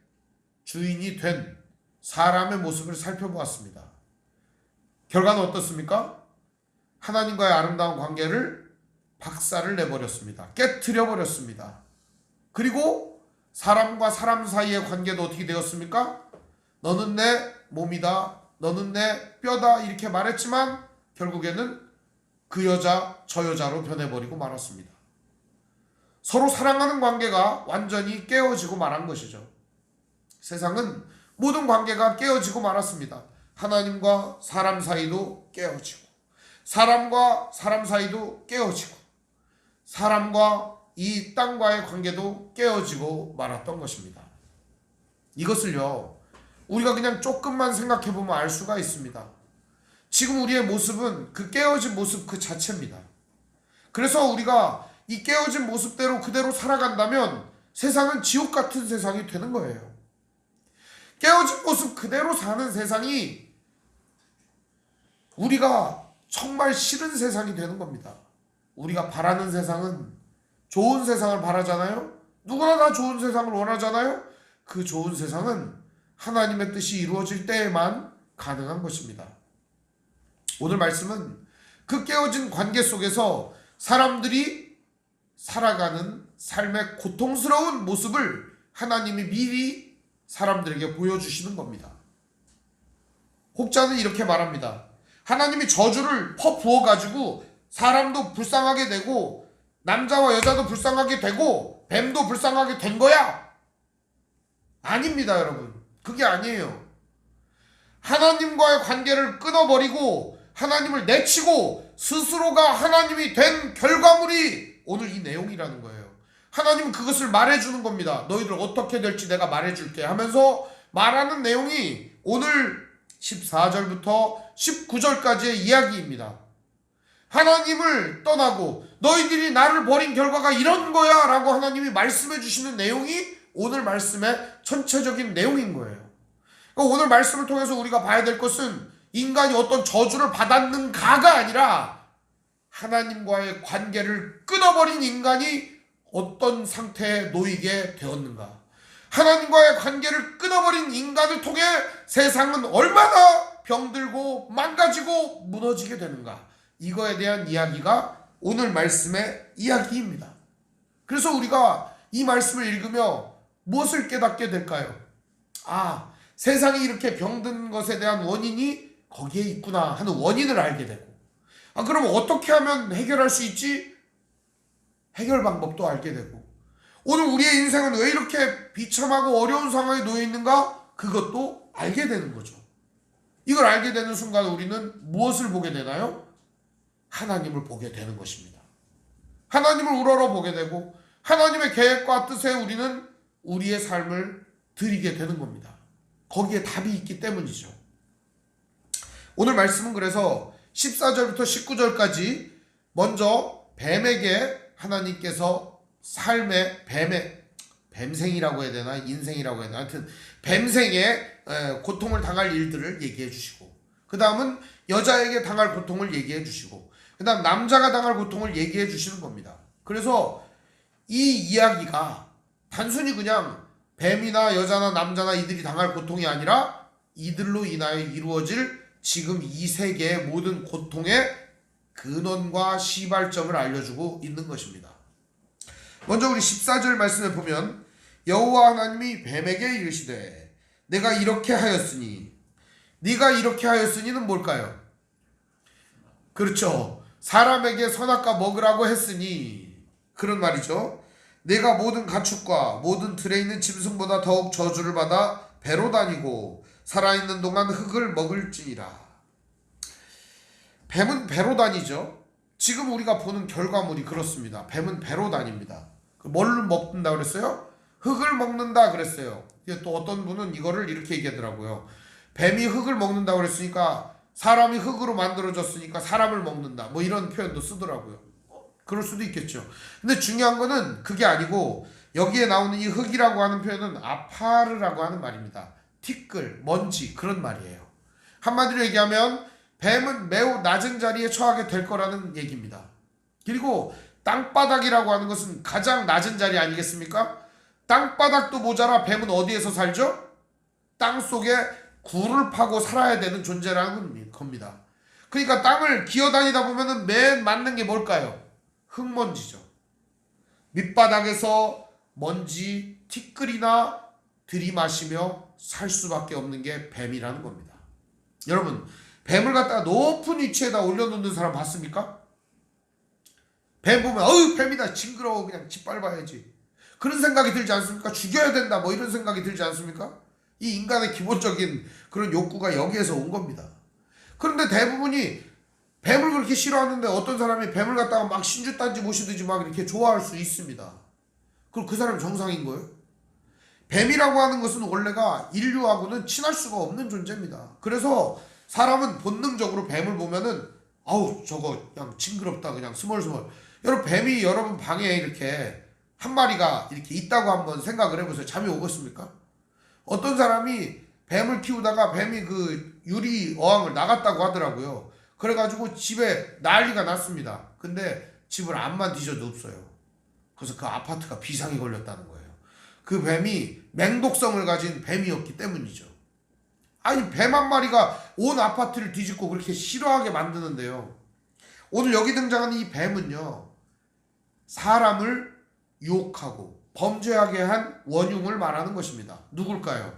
주인이 된 사람의 모습을 살펴보았습니다. 결과는 어떻습니까? 하나님과의 아름다운 관계를 박살을 내버렸습니다. 깨트려 버렸습니다. 그리고 사람과 사람 사이의 관계도 어떻게 되었습니까? 너는 내 몸이다, 너는 내 뼈다 이렇게 말했지만 결국에는 그 여자 저 여자로 변해버리고 말았습니다. 서로 사랑하는 관계가 완전히 깨어지고 말한 것이죠. 세상은 모든 관계가 깨어지고 말았습니다. 하나님과 사람 사이도 깨어지고 사람과 사람 사이도 깨어지고 사람과 이 땅과의 관계도 깨어지고 말았던 것입니다. 이것을요 우리가 그냥 조금만 생각해보면 알 수가 있습니다. 지금 우리의 모습은 그 깨어진 모습 그 자체입니다. 그래서 우리가 이 깨어진 모습대로 그대로 살아간다면 세상은 지옥 같은 세상이 되는 거예요. 깨어진 모습 그대로 사는 세상이 우리가 정말 싫은 세상이 되는 겁니다. 우리가 바라는 세상은 좋은 세상을 바라잖아요. 누구나 다 좋은 세상을 원하잖아요. 그 좋은 세상은 하나님의 뜻이 이루어질 때에만 가능한 것입니다. 오늘 말씀은 그 깨어진 관계 속에서 사람들이 살아가는 삶의 고통스러운 모습을 하나님이 미리 사람들에게 보여주시는 겁니다. 혹자는 이렇게 말합니다. 하나님이 저주를 퍼부어가지고 사람도 불쌍하게 되고 남자와 여자도 불쌍하게 되고 뱀도 불쌍하게 된 거야. 아닙니다, 여러분. 그게 아니에요. 하나님과의 관계를 끊어버리고 하나님을 내치고 스스로가 하나님이 된 결과물이 오늘 이 내용이라는 거예요. 하나님은 그것을 말해주는 겁니다. 너희들 어떻게 될지 내가 말해줄게 하면서 말하는 내용이 오늘 14절부터 19절까지의 이야기입니다. 하나님을 떠나고 너희들이 나를 버린 결과가 이런 거야 라고 하나님이 말씀해 주시는 내용이 오늘 말씀의 전체적인 내용인 거예요. 그러니까 오늘 말씀을 통해서 우리가 봐야 될 것은 인간이 어떤 저주를 받았는가가 아니라 하나님과의 관계를 끊어버린 인간이 어떤 상태에 놓이게 되었는가. 하나님과의 관계를 끊어버린 인간을 통해 세상은 얼마나 병들고 망가지고 무너지게 되는가. 이거에 대한 이야기가 오늘 말씀의 이야기입니다. 그래서 우리가 이 말씀을 읽으며 무엇을 깨닫게 될까요? 아, 세상이 이렇게 병든 것에 대한 원인이 거기에 있구나 하는 원인을 알게 되고, 아, 그럼 어떻게 하면 해결할 수 있지? 해결 방법도 알게 되고, 오늘 우리의 인생은 왜 이렇게 비참하고 어려운 상황에 놓여 있는가? 그것도 알게 되는 거죠. 이걸 알게 되는 순간 우리는 무엇을 보게 되나요? 하나님을 보게 되는 것입니다. 하나님을 우러러 보게 되고 하나님의 계획과 뜻에 우리는 우리의 삶을 드리게 되는 겁니다. 거기에 답이 있기 때문이죠. 오늘 말씀은 그래서 14절부터 19절까지 먼저 뱀에게 하나님께서 삶의 뱀생이라고 해야 되나 인생이라고 해야 되나 하여튼 뱀생의 고통을 당할 일들을 얘기해 주시고, 그 다음은 여자에게 당할 고통을 얘기해 주시고, 그 다음 남자가 당할 고통을 얘기해 주시는 겁니다. 그래서 이 이야기가 단순히 그냥 뱀이나 여자나 남자나 이들이 당할 고통이 아니라 이들로 인하여 이루어질 지금 이 세계의 모든 고통의 근원과 시발점을 알려주고 있는 것입니다. 먼저 우리 14절 말씀에 보면 여호와 하나님이 뱀에게 이르시되 내가 이렇게 하였으니, 네가 이렇게 하였으니는 뭘까요? 그렇죠. 사람에게 선악과 먹으라고 했으니, 그런 말이죠. 내가 모든 가축과 모든 들에 있는 짐승보다 더욱 저주를 받아 배로 다니고 살아있는 동안 흙을 먹을지니라. 뱀은 배로 다니죠. 지금 우리가 보는 결과물이 그렇습니다. 뱀은 배로 다닙니다. 뭘 먹는다 그랬어요? 흙을 먹는다 그랬어요. 또 어떤 분은 이거를 이렇게 얘기하더라고요. 뱀이 흙을 먹는다 그랬으니까 사람이 흙으로 만들어졌으니까 사람을 먹는다. 뭐 이런 표현도 쓰더라고요. 그럴 수도 있겠죠. 근데 중요한 거는 그게 아니고 여기에 나오는 이 흙이라고 하는 표현은 아파르라고 하는 말입니다. 티끌, 먼지 그런 말이에요. 한마디로 얘기하면 뱀은 매우 낮은 자리에 처하게 될 거라는 얘기입니다. 그리고 땅바닥이라고 하는 것은 가장 낮은 자리 아니겠습니까? 땅바닥도 모자라 뱀은 어디에서 살죠? 땅속에 굴을 파고 살아야 되는 존재라는 겁니다. 그러니까 땅을 기어다니다 보면은 맨 맞는 게 뭘까요? 흙먼지죠. 밑바닥에서 먼지, 티끌이나 들이마시며 살 수밖에 없는 게 뱀이라는 겁니다. 여러분, 뱀을 갖다가 높은 위치에다 올려놓는 사람 봤습니까? 뱀 보면 어우 뱀이다 징그러워 그냥 짓밟아야지 그런 생각이 들지 않습니까? 죽여야 된다 뭐 이런 생각이 들지 않습니까? 이 인간의 기본적인 그런 욕구가 여기에서 온 겁니다. 그런데 대부분이 뱀을 그렇게 싫어하는데 어떤 사람이 뱀을 갖다가 막 신주단지 모시듯이 막 이렇게 좋아할 수 있습니다. 그럼 그 사람이 정상인 거예요? 뱀이라고 하는 것은 원래가 인류하고는 친할 수가 없는 존재입니다. 그래서 사람은 본능적으로 뱀을 보면은 아우 저거 그냥 징그럽다 그냥 스멀스멀. 여러분 뱀이 여러분 방에 이렇게 한 마리가 이렇게 있다고 한번 생각을 해보세요. 잠이 오겠습니까? 어떤 사람이 뱀을 키우다가 뱀이 그 유리 어항을 나갔다고 하더라고요. 그래가지고 집에 난리가 났습니다. 근데 집을 암만 뒤져도 없어요. 그래서 그 아파트가 비상이 걸렸다는 거예요. 그 뱀이 맹독성을 가진 뱀이었기 때문이죠. 아니 뱀 한 마리가 온 아파트를 뒤집고 그렇게 싫어하게 만드는데요. 오늘 여기 등장하는 이 뱀은요. 사람을 유혹하고 범죄하게 한 원흉을 말하는 것입니다. 누굴까요?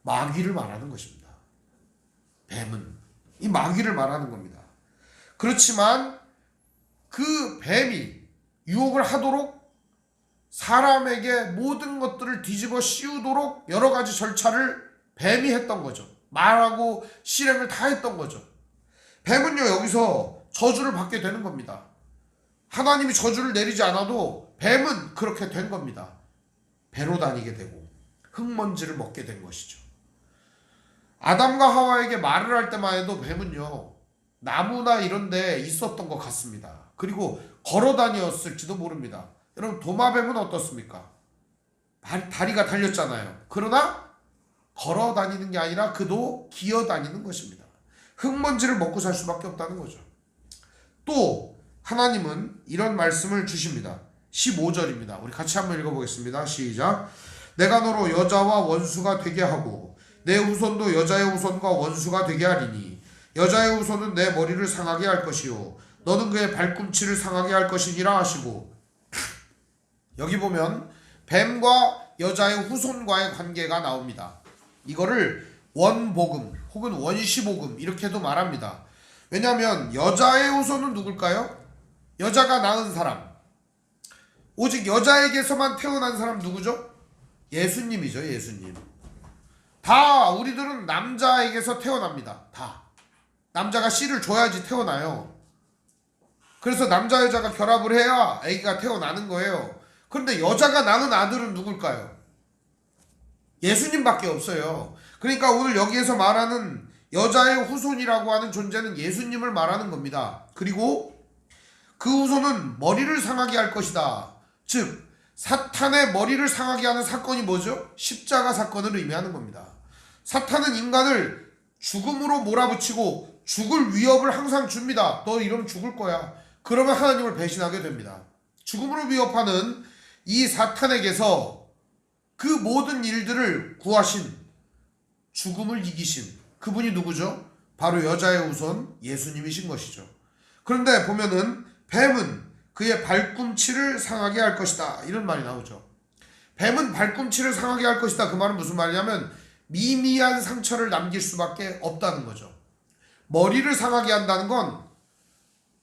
마귀를 말하는 것입니다. 뱀은 이 마귀를 말하는 겁니다. 그렇지만 그 뱀이 유혹을 하도록 사람에게 모든 것들을 뒤집어 씌우도록 여러 가지 절차를 뱀이 했던 거죠. 말하고 실행을 다 했던 거죠. 뱀은요 여기서 저주를 받게 되는 겁니다. 하나님이 저주를 내리지 않아도 뱀은 그렇게 된 겁니다. 배로 다니게 되고 흙먼지를 먹게 된 것이죠. 아담과 하와에게 말을 할 때만 해도 뱀은요 나무나 이런 데 있었던 것 같습니다. 그리고 걸어 다녔을지도 모릅니다. 여러분 도마뱀은 어떻습니까? 다리가 달렸잖아요. 그러나 걸어 다니는 게 아니라 그도 기어 다니는 것입니다. 흙먼지를 먹고 살 수밖에 없다는 거죠. 또 하나님은 이런 말씀을 주십니다. 15절입니다. 우리 같이 한번 읽어보겠습니다. 시작. 내가 너로 여자와 원수가 되게 하고 내 후손도 여자의 후손과 원수가 되게 하리니 여자의 후손은 내 머리를 상하게 할 것이요 너는 그의 발꿈치를 상하게 할 것이니라 하시고, 여기 보면 뱀과 여자의 후손과의 관계가 나옵니다. 이거를 원복음 혹은 원시복음 이렇게도 말합니다. 왜냐하면 여자의 후손은 누굴까요? 여자가 낳은 사람, 오직 여자에게서만 태어난 사람 누구죠? 예수님이죠. 예수님. 다 우리들은 남자에게서 태어납니다. 다 남자가 씨를 줘야지 태어나요. 그래서 남자 여자가 결합을 해야 아기가 태어나는 거예요. 그런데 여자가 낳은 아들은 누굴까요? 예수님밖에 없어요. 그러니까 오늘 여기에서 말하는 여자의 후손이라고 하는 존재는 예수님을 말하는 겁니다. 그리고 그 후손은 머리를 상하게 할 것이다. 즉 사탄의 머리를 상하게 하는 사건이 뭐죠? 십자가 사건을 의미하는 겁니다. 사탄은 인간을 죽음으로 몰아붙이고 죽을 위협을 항상 줍니다. 너 이러면 죽을 거야. 그러면 하나님을 배신하게 됩니다. 죽음으로 위협하는 이 사탄에게서 그 모든 일들을 구하신, 죽음을 이기신 그분이 누구죠? 바로 여자의 후손 예수님이신 것이죠. 그런데 보면은 뱀은 그의 발꿈치를 상하게 할 것이다 이런 말이 나오죠. 뱀은 발꿈치를 상하게 할 것이다. 그 말은 무슨 말이냐면 미미한 상처를 남길 수밖에 없다는 거죠. 머리를 상하게 한다는 건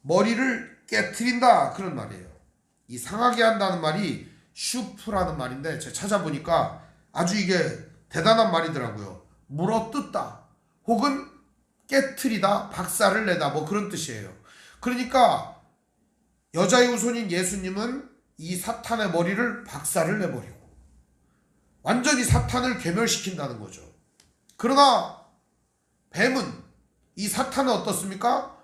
머리를 깨트린다 그런 말이에요. 이 상하게 한다는 말이 슈프라는 말인데 제가 찾아보니까 아주 이게 대단한 말이더라고요. 물어뜯다 혹은 깨트리다, 박살을 내다 뭐 그런 뜻이에요. 그러니까 여자의 후손인 예수님은 이 사탄의 머리를 박살을 내버리고 완전히 사탄을 괴멸시킨다는 거죠. 그러나 뱀은 이 사탄은 어떻습니까?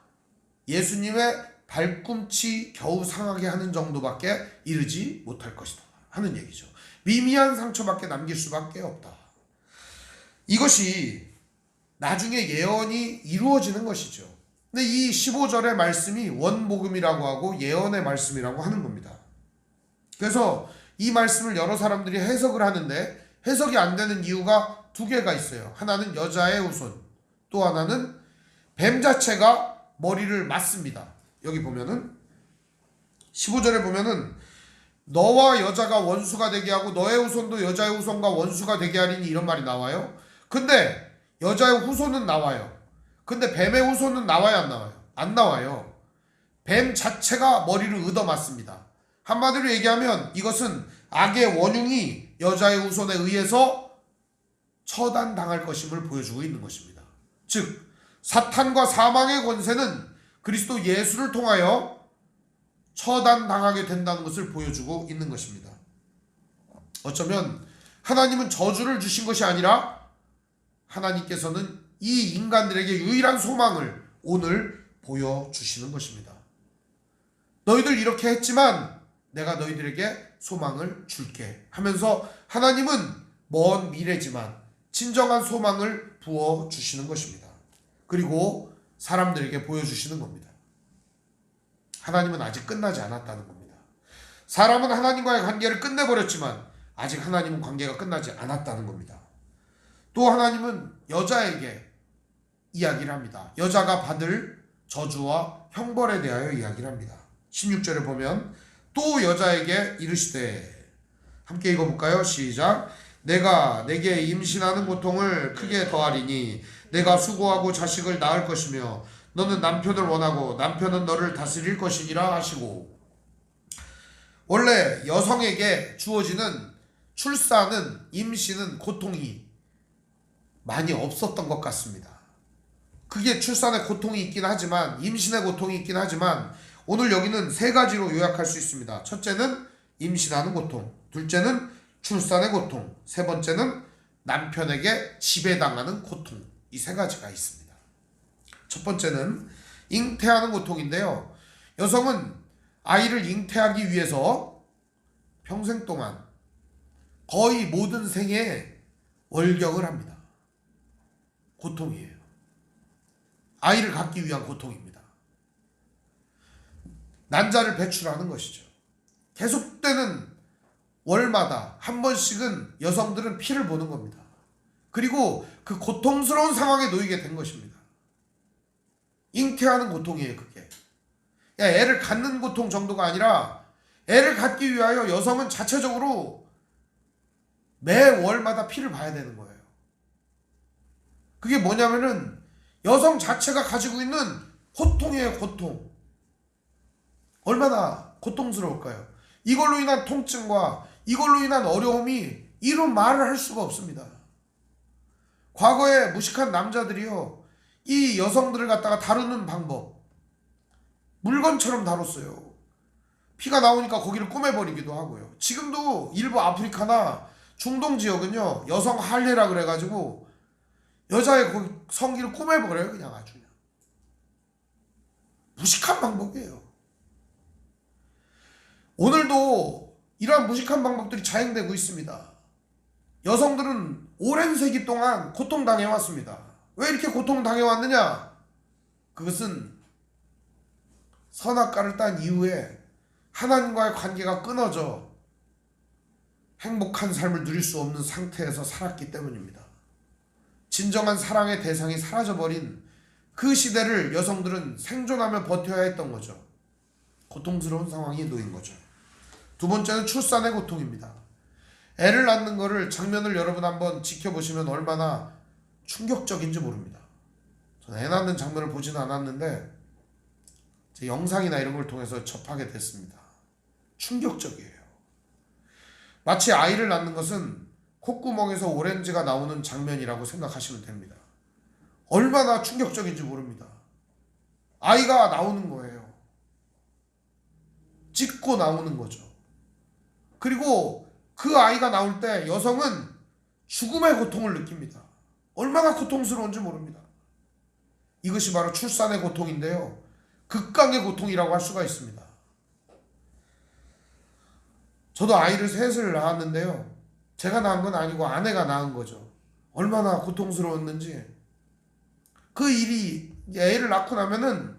예수님의 발꿈치 겨우 상하게 하는 정도밖에 이르지 못할 것이다 하는 얘기죠. 미미한 상처밖에 남길 수밖에 없다. 이것이 나중에 예언이 이루어지는 것이죠. 근데 이 15절의 말씀이 원복음이라고 하고 예언의 말씀이라고 하는 겁니다. 그래서 이 말씀을 여러 사람들이 해석을 하는데 해석이 안 되는 이유가 두 개가 있어요. 하나는 여자의 후손, 또 하나는 뱀 자체가 머리를 맞습니다. 여기 보면은 15절에 보면은 너와 여자가 원수가 되게 하고 너의 후손도 여자의 후손과 원수가 되게 하리니 이런 말이 나와요. 근데 여자의 후손은 나와요. 근데 뱀의 후손은 나와요, 안 나와요? 안 나와요. 뱀 자체가 머리를 얻어맞습니다. 한마디로 얘기하면 이것은 악의 원흉이 여자의 후손에 의해서 처단당할 것임을 보여주고 있는 것입니다. 즉 사탄과 사망의 권세는 그리스도 예수를 통하여 처단당하게 된다는 것을 보여주고 있는 것입니다. 어쩌면 하나님은 저주를 주신 것이 아니라 하나님께서는 이 인간들에게 유일한 소망을 오늘 보여주시는 것입니다. 너희들 이렇게 했지만 내가 너희들에게 소망을 줄게 하면서 하나님은 먼 미래지만 진정한 소망을 부어주시는 것입니다. 그리고 사람들에게 보여주시는 겁니다. 하나님은 아직 끝나지 않았다는 겁니다. 사람은 하나님과의 관계를 끝내버렸지만 아직 하나님은 관계가 끝나지 않았다는 겁니다. 또 하나님은 여자에게 이야기를 합니다. 여자가 받을 저주와 형벌에 대하여 이야기를 합니다. 16절에 보면 또 여자에게 이르시되, 함께 읽어볼까요? 시작. 내가 내게 임신하는 고통을 크게 더하리니 내가 수고하고 자식을 낳을 것이며 너는 남편을 원하고 남편은 너를 다스릴 것이니라 하시고. 원래 여성에게 주어지는 출산은, 임신은 고통이 많이 없었던 것 같습니다. 그게 출산의 고통이 있긴 하지만, 임신의 고통이 있긴 하지만 오늘 여기는 세 가지로 요약할 수 있습니다. 첫째는 임신하는 고통, 둘째는 출산의 고통, 세 번째는 남편에게 지배당하는 고통. 이 세 가지가 있습니다. 첫 번째는 잉태하는 고통인데요. 여성은 아이를 잉태하기 위해서 평생 동안 거의 모든 생에 월경을 합니다. 고통이에요. 아이를 갖기 위한 고통입니다. 난자를 배출하는 것이죠. 계속되는 월마다 한 번씩은 여성들은 피를 보는 겁니다. 그리고 그 고통스러운 상황에 놓이게 된 것입니다. 잉태하는 고통이에요, 그게. 애를 갖는 고통 정도가 아니라 애를 갖기 위하여 여성은 자체적으로 매 월마다 피를 봐야 되는 거예요. 그게 뭐냐면은 여성 자체가 가지고 있는 고통이에요, 고통. 얼마나 고통스러울까요? 이걸로 인한 통증과 이걸로 인한 어려움이 이런 말을 할 수가 없습니다. 과거에 무식한 남자들이요, 이 여성들을 갖다가 다루는 방법, 물건처럼 다뤘어요. 피가 나오니까 거기를 꼬매버리기도 하고요. 지금도 일부 아프리카나 중동 지역은요, 여성 할례라 그래가지고 여자의 거기 성기를 꼬매버려요. 그냥 아주 그냥. 무식한 방법이에요. 오늘도 이러한 무식한 방법들이 자행되고 있습니다. 여성들은 오랜 세기 동안 고통당해왔습니다. 왜 이렇게 고통당해왔느냐? 그것은 선악과를 딴 이후에 하나님과의 관계가 끊어져 행복한 삶을 누릴 수 없는 상태에서 살았기 때문입니다. 진정한 사랑의 대상이 사라져버린 그 시대를 여성들은 생존하며 버텨야 했던 거죠. 고통스러운 상황에 놓인 거죠. 두 번째는 출산의 고통입니다. 애를 낳는 거를 장면을 여러분 한번 지켜보시면 얼마나 충격적인지 모릅니다. 저는 애 낳는 장면을 보지는 않았는데 제 영상이나 이런 걸 통해서 접하게 됐습니다. 충격적이에요. 마치 아이를 낳는 것은 콧구멍에서 오렌지가 나오는 장면이라고 생각하시면 됩니다. 얼마나 충격적인지 모릅니다. 아이가 나오는 거예요. 찢고 나오는 거죠. 그리고 그 아이가 나올 때 여성은 죽음의 고통을 느낍니다. 얼마나 고통스러운지 모릅니다. 이것이 바로 출산의 고통인데요. 극강의 고통이라고 할 수가 있습니다. 저도 아이를 셋을 낳았는데요. 제가 낳은 건 아니고 아내가 낳은 거죠. 얼마나 고통스러웠는지. 그 일이 애를 낳고 나면은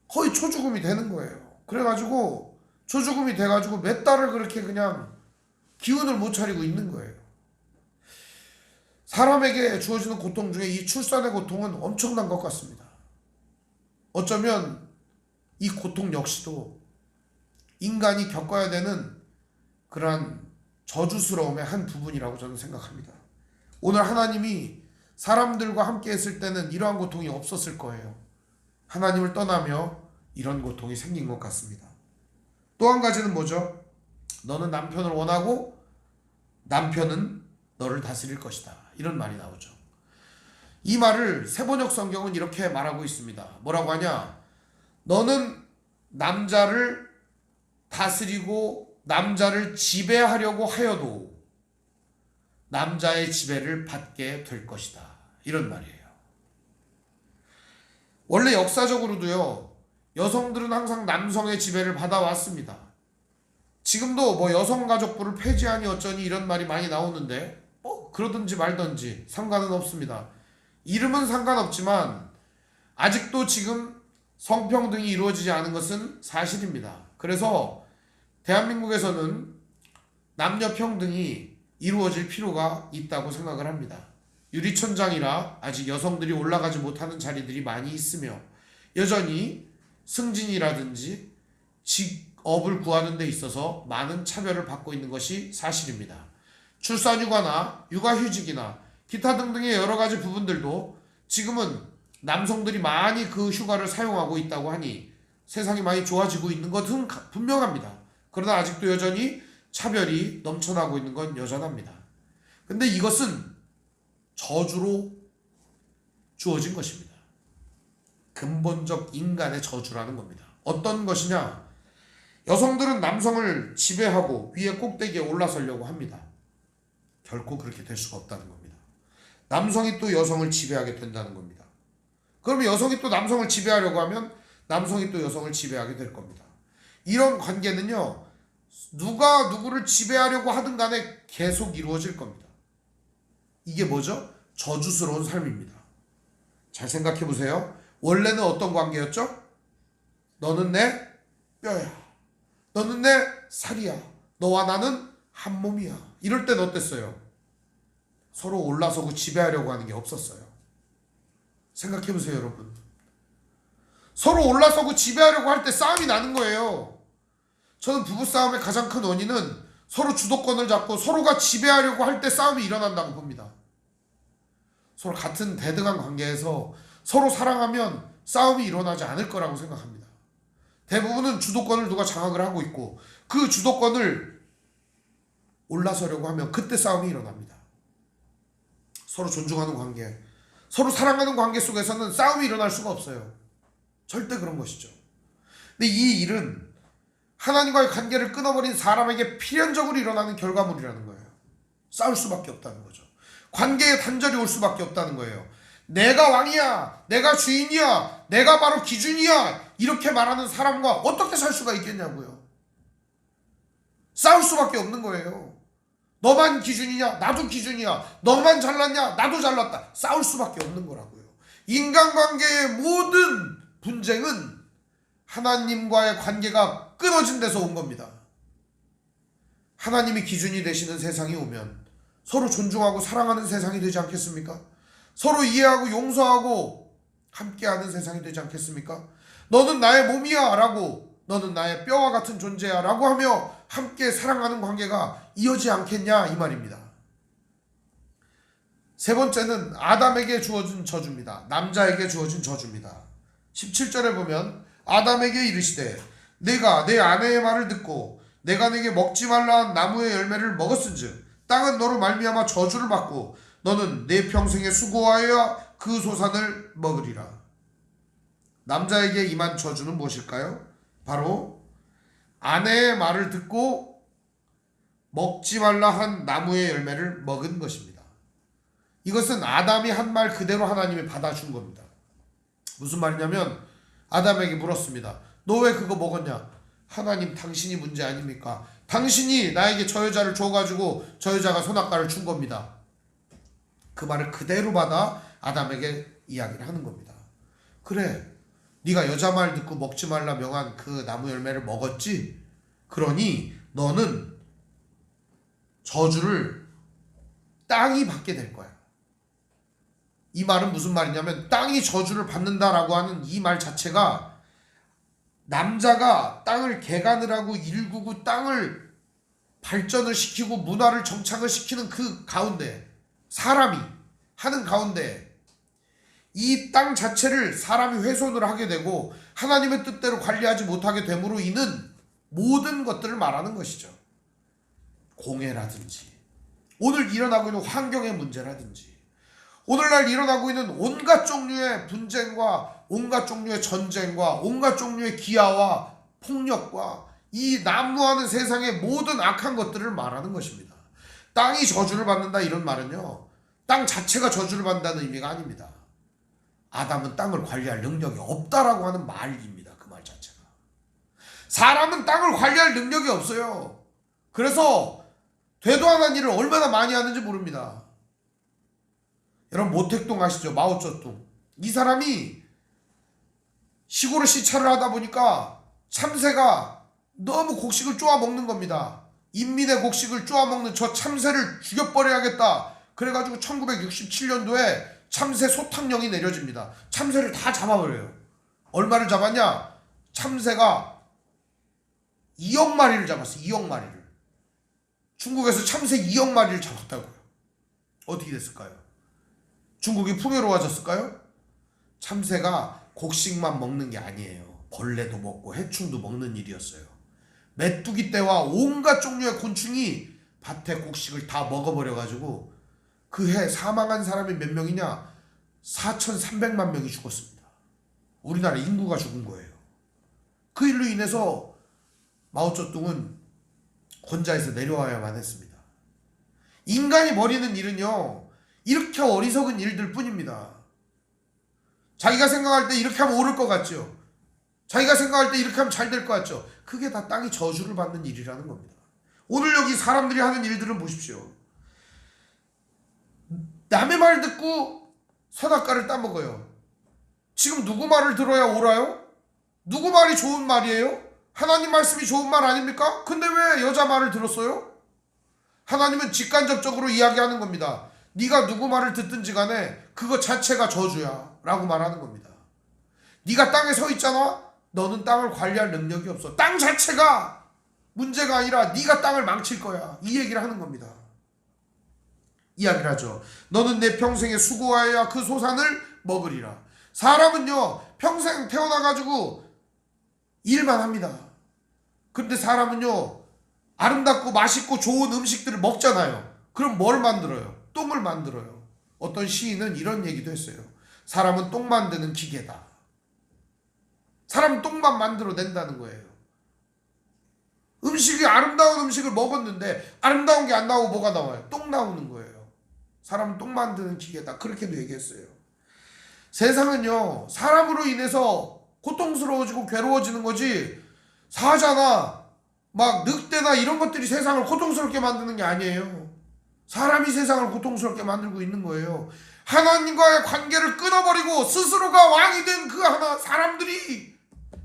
거의 초죽음이 되는 거예요. 그래가지고 초죽음이 돼가지고 몇 달을 그렇게 그냥 기운을 못 차리고 있는 거예요. 사람에게 주어지는 고통 중에 이 출산의 고통은 엄청난 것 같습니다. 어쩌면 이 고통 역시도 인간이 겪어야 되는 그러한 저주스러움의 한 부분이라고 저는 생각합니다. 오늘 하나님이 사람들과 함께 했을 때는 이러한 고통이 없었을 거예요. 하나님을 떠나며 이런 고통이 생긴 것 같습니다. 또 한 가지는 뭐죠? 너는 남편을 원하고 남편은 너를 다스릴 것이다. 이런 말이 나오죠. 이 말을 세번역 성경은 이렇게 말하고 있습니다. 뭐라고 하냐? 너는 남자를 다스리고 남자를 지배하려고 하여도 남자의 지배를 받게 될 것이다. 이런 말이에요. 원래 역사적으로도요, 여성들은 항상 남성의 지배를 받아왔습니다. 지금도 뭐 여성가족부를 폐지하니 어쩌니 이런 말이 많이 나오는데 그러든지 말든지 상관은 없습니다. 이름은 상관없지만 아직도 지금 성평등이 이루어지지 않은 것은 사실입니다. 그래서 대한민국에서는 남녀 평등이 이루어질 필요가 있다고 생각을 합니다. 유리천장이라 아직 여성들이 올라가지 못하는 자리들이 많이 있으며 여전히 승진이라든지 직업을 구하는 데 있어서 많은 차별을 받고 있는 것이 사실입니다. 출산휴가나 육아휴직이나 기타 등등의 여러 가지 부분들도 지금은 남성들이 많이 그 휴가를 사용하고 있다고 하니 세상이 많이 좋아지고 있는 것은 분명합니다. 그러나 아직도 여전히 차별이 넘쳐나고 있는 건 여전합니다. 근데 이것은 저주로 주어진 것입니다. 근본적 인간의 저주라는 겁니다. 어떤 것이냐? 여성들은 남성을 지배하고 위에 꼭대기에 올라서려고 합니다. 결코 그렇게 될 수가 없다는 겁니다. 남성이 또 여성을 지배하게 된다는 겁니다. 그러면 여성이 또 남성을 지배하려고 하면 남성이 또 여성을 지배하게 될 겁니다. 이런 관계는요, 누가 누구를 지배하려고 하든 간에 계속 이루어질 겁니다. 이게 뭐죠? 저주스러운 삶입니다. 잘 생각해 보세요. 원래는 어떤 관계였죠? 너는 내 뼈야. 너는 내 살이야. 너와 나는 한 몸이야. 이럴 땐 어땠어요? 서로 올라서고 지배하려고 하는 게 없었어요. 생각해 보세요, 여러분. 서로 올라서고 지배하려고 할 때 싸움이 나는 거예요. 저는 부부싸움의 가장 큰 원인은 서로 주도권을 잡고 서로가 지배하려고 할 때 싸움이 일어난다고 봅니다. 서로 같은 대등한 관계에서 서로 사랑하면 싸움이 일어나지 않을 거라고 생각합니다. 대부분은 주도권을 누가 장악을 하고 있고 그 주도권을 올라서려고 하면 그때 싸움이 일어납니다. 서로 존중하는 관계, 서로 사랑하는 관계 속에서는 싸움이 일어날 수가 없어요. 절대 그런 것이죠. 근데 이 일은 하나님과의 관계를 끊어버린 사람에게 필연적으로 일어나는 결과물이라는 거예요. 싸울 수밖에 없다는 거죠. 관계에 단절이 올 수밖에 없다는 거예요. 내가 왕이야, 내가 주인이야, 내가 바로 기준이야, 이렇게 말하는 사람과 어떻게 살 수가 있겠냐고요. 싸울 수밖에 없는 거예요. 너만 기준이냐, 나도 기준이야. 너만 잘났냐, 나도 잘났다. 싸울 수밖에 없는 거라고요. 인간관계의 모든 분쟁은 하나님과의 관계가 끊어진 데서 온 겁니다. 하나님이 기준이 되시는 세상이 오면 서로 존중하고 사랑하는 세상이 되지 않겠습니까? 서로 이해하고 용서하고 함께하는 세상이 되지 않겠습니까? 너는 나의 몸이야 라고, 너는 나의 뼈와 같은 존재야 라고 하며 함께 사랑하는 관계가 이어지지 않겠냐 이 말입니다. 세 번째는 아담에게 주어진 저주입니다. 남자에게 주어진 저주입니다. 17절에 보면 아담에게 이르시되 내가 내 아내의 말을 듣고 내가 내게 먹지 말라 한 나무의 열매를 먹었은즉 땅은 너로 말미암아 저주를 받고 너는 내 평생에 수고하여 그 소산을 먹으리라. 남자에게 임한 저주는 무엇일까요? 바로 아내의 말을 듣고 먹지 말라 한 나무의 열매를 먹은 것입니다. 이것은 아담이 한 말 그대로 하나님이 받아준 겁니다. 무슨 말이냐면 아담에게 물었습니다. 너 왜 그거 먹었냐? 하나님, 당신이 문제 아닙니까? 당신이 나에게 저 여자를 줘가지고 저 여자가 선악과를 준 겁니다. 그 말을 그대로 받아 아담에게 이야기를 하는 겁니다. 그래, 네가 여자 말 듣고 먹지 말라 명한 그 나무 열매를 먹었지? 그러니 너는 저주를 땅이 받게 될 거야. 이 말은 무슨 말이냐면 땅이 저주를 받는다라고 하는 이 말 자체가 남자가 땅을 개간을 하고 일구고 땅을 발전을 시키고 문화를 정착을 시키는 그 가운데 사람이 하는 가운데 이 땅 자체를 사람이 훼손을 하게 되고 하나님의 뜻대로 관리하지 못하게 됨으로 인한 모든 것들을 말하는 것이죠. 공해라든지 오늘 일어나고 있는 환경의 문제라든지 오늘날 일어나고 있는 온갖 종류의 분쟁과 온갖 종류의 전쟁과 온갖 종류의 기아와 폭력과 이 난무하는 세상의 모든 악한 것들을 말하는 것입니다. 땅이 저주를 받는다 이런 말은요, 땅 자체가 저주를 받는다는 의미가 아닙니다. 아담은 땅을 관리할 능력이 없다라고 하는 말입니다. 그 말 자체가. 사람은 땅을 관리할 능력이 없어요. 그래서 되도 않은 일을 얼마나 많이 하는지 모릅니다. 여러분 모택동 아시죠? 마오쩌둥. 이 사람이 시골에 시찰을 하다 보니까 참새가 너무 곡식을 쪼아 먹는 겁니다. 인민의 곡식을 쪼아 먹는 저 참새를 죽여버려야겠다. 그래가지고 1967년도에 참새 소탕령이 내려집니다. 참새를 다 잡아버려요. 얼마를 잡았냐? 참새가 2억 마리를 잡았어요. 2억 마리를. 중국에서 참새 2억 마리를 잡았다고요. 어떻게 됐을까요? 중국이 풍요로워졌을까요? 참새가 곡식만 먹는 게 아니에요. 벌레도 먹고 해충도 먹는 일이었어요. 메뚜기 떼와 온갖 종류의 곤충이 밭의 곡식을 다 먹어버려가지고 그 해 사망한 사람이 몇 명이냐? 4,300만 명이 죽었습니다. 우리나라 인구가 죽은 거예요. 그 일로 인해서 마오쩌둥은 권좌에서 내려와야만 했습니다. 인간이 벌이는 일은요, 이렇게 어리석은 일들 뿐입니다. 자기가 생각할 때 이렇게 하면 옳을 것 같죠. 자기가 생각할 때 이렇게 하면 잘 될 것 같죠. 그게 다 땅이 저주를 받는 일이라는 겁니다. 오늘 여기 사람들이 하는 일들은 보십시오. 남의 말 듣고 선악과를 따먹어요. 지금 누구 말을 들어야 옳아요? 누구 말이 좋은 말이에요? 하나님 말씀이 좋은 말 아닙니까? 근데 왜 여자 말을 들었어요? 하나님은 직간접적으로 이야기하는 겁니다. 네가 누구 말을 듣든지 간에 그거 자체가 저주야 라고 말하는 겁니다. 네가 땅에 서 있잖아? 너는 땅을 관리할 능력이 없어. 땅 자체가 문제가 아니라 네가 땅을 망칠 거야. 이 얘기를 하는 겁니다. 이야기를 하죠. 너는 내 평생에 수고하여야 그 소산을 먹으리라. 사람은요 평생 태어나가지고 일만 합니다. 그런데 사람은요 아름답고 맛있고 좋은 음식들을 먹잖아요. 그럼 뭘 만들어요? 똥을 만들어요. 어떤 시인은 이런 얘기도 했어요. 사람은 똥 만드는 기계다. 사람은 똥만 만들어낸다는 거예요. 음식이 아름다운 음식을 먹었는데 아름다운 게 안 나오고 뭐가 나와요? 똥 나오는 거예요. 사람은 똥 만드는 기계다. 그렇게도 얘기했어요. 세상은요 사람으로 인해서 고통스러워지고 괴로워지는 거지 사자나 막 늑대나 이런 것들이 세상을 고통스럽게 만드는 게 아니에요. 사람이 세상을 고통스럽게 만들고 있는 거예요. 하나님과의 관계를 끊어버리고 스스로가 왕이 된 그 하나 사람들이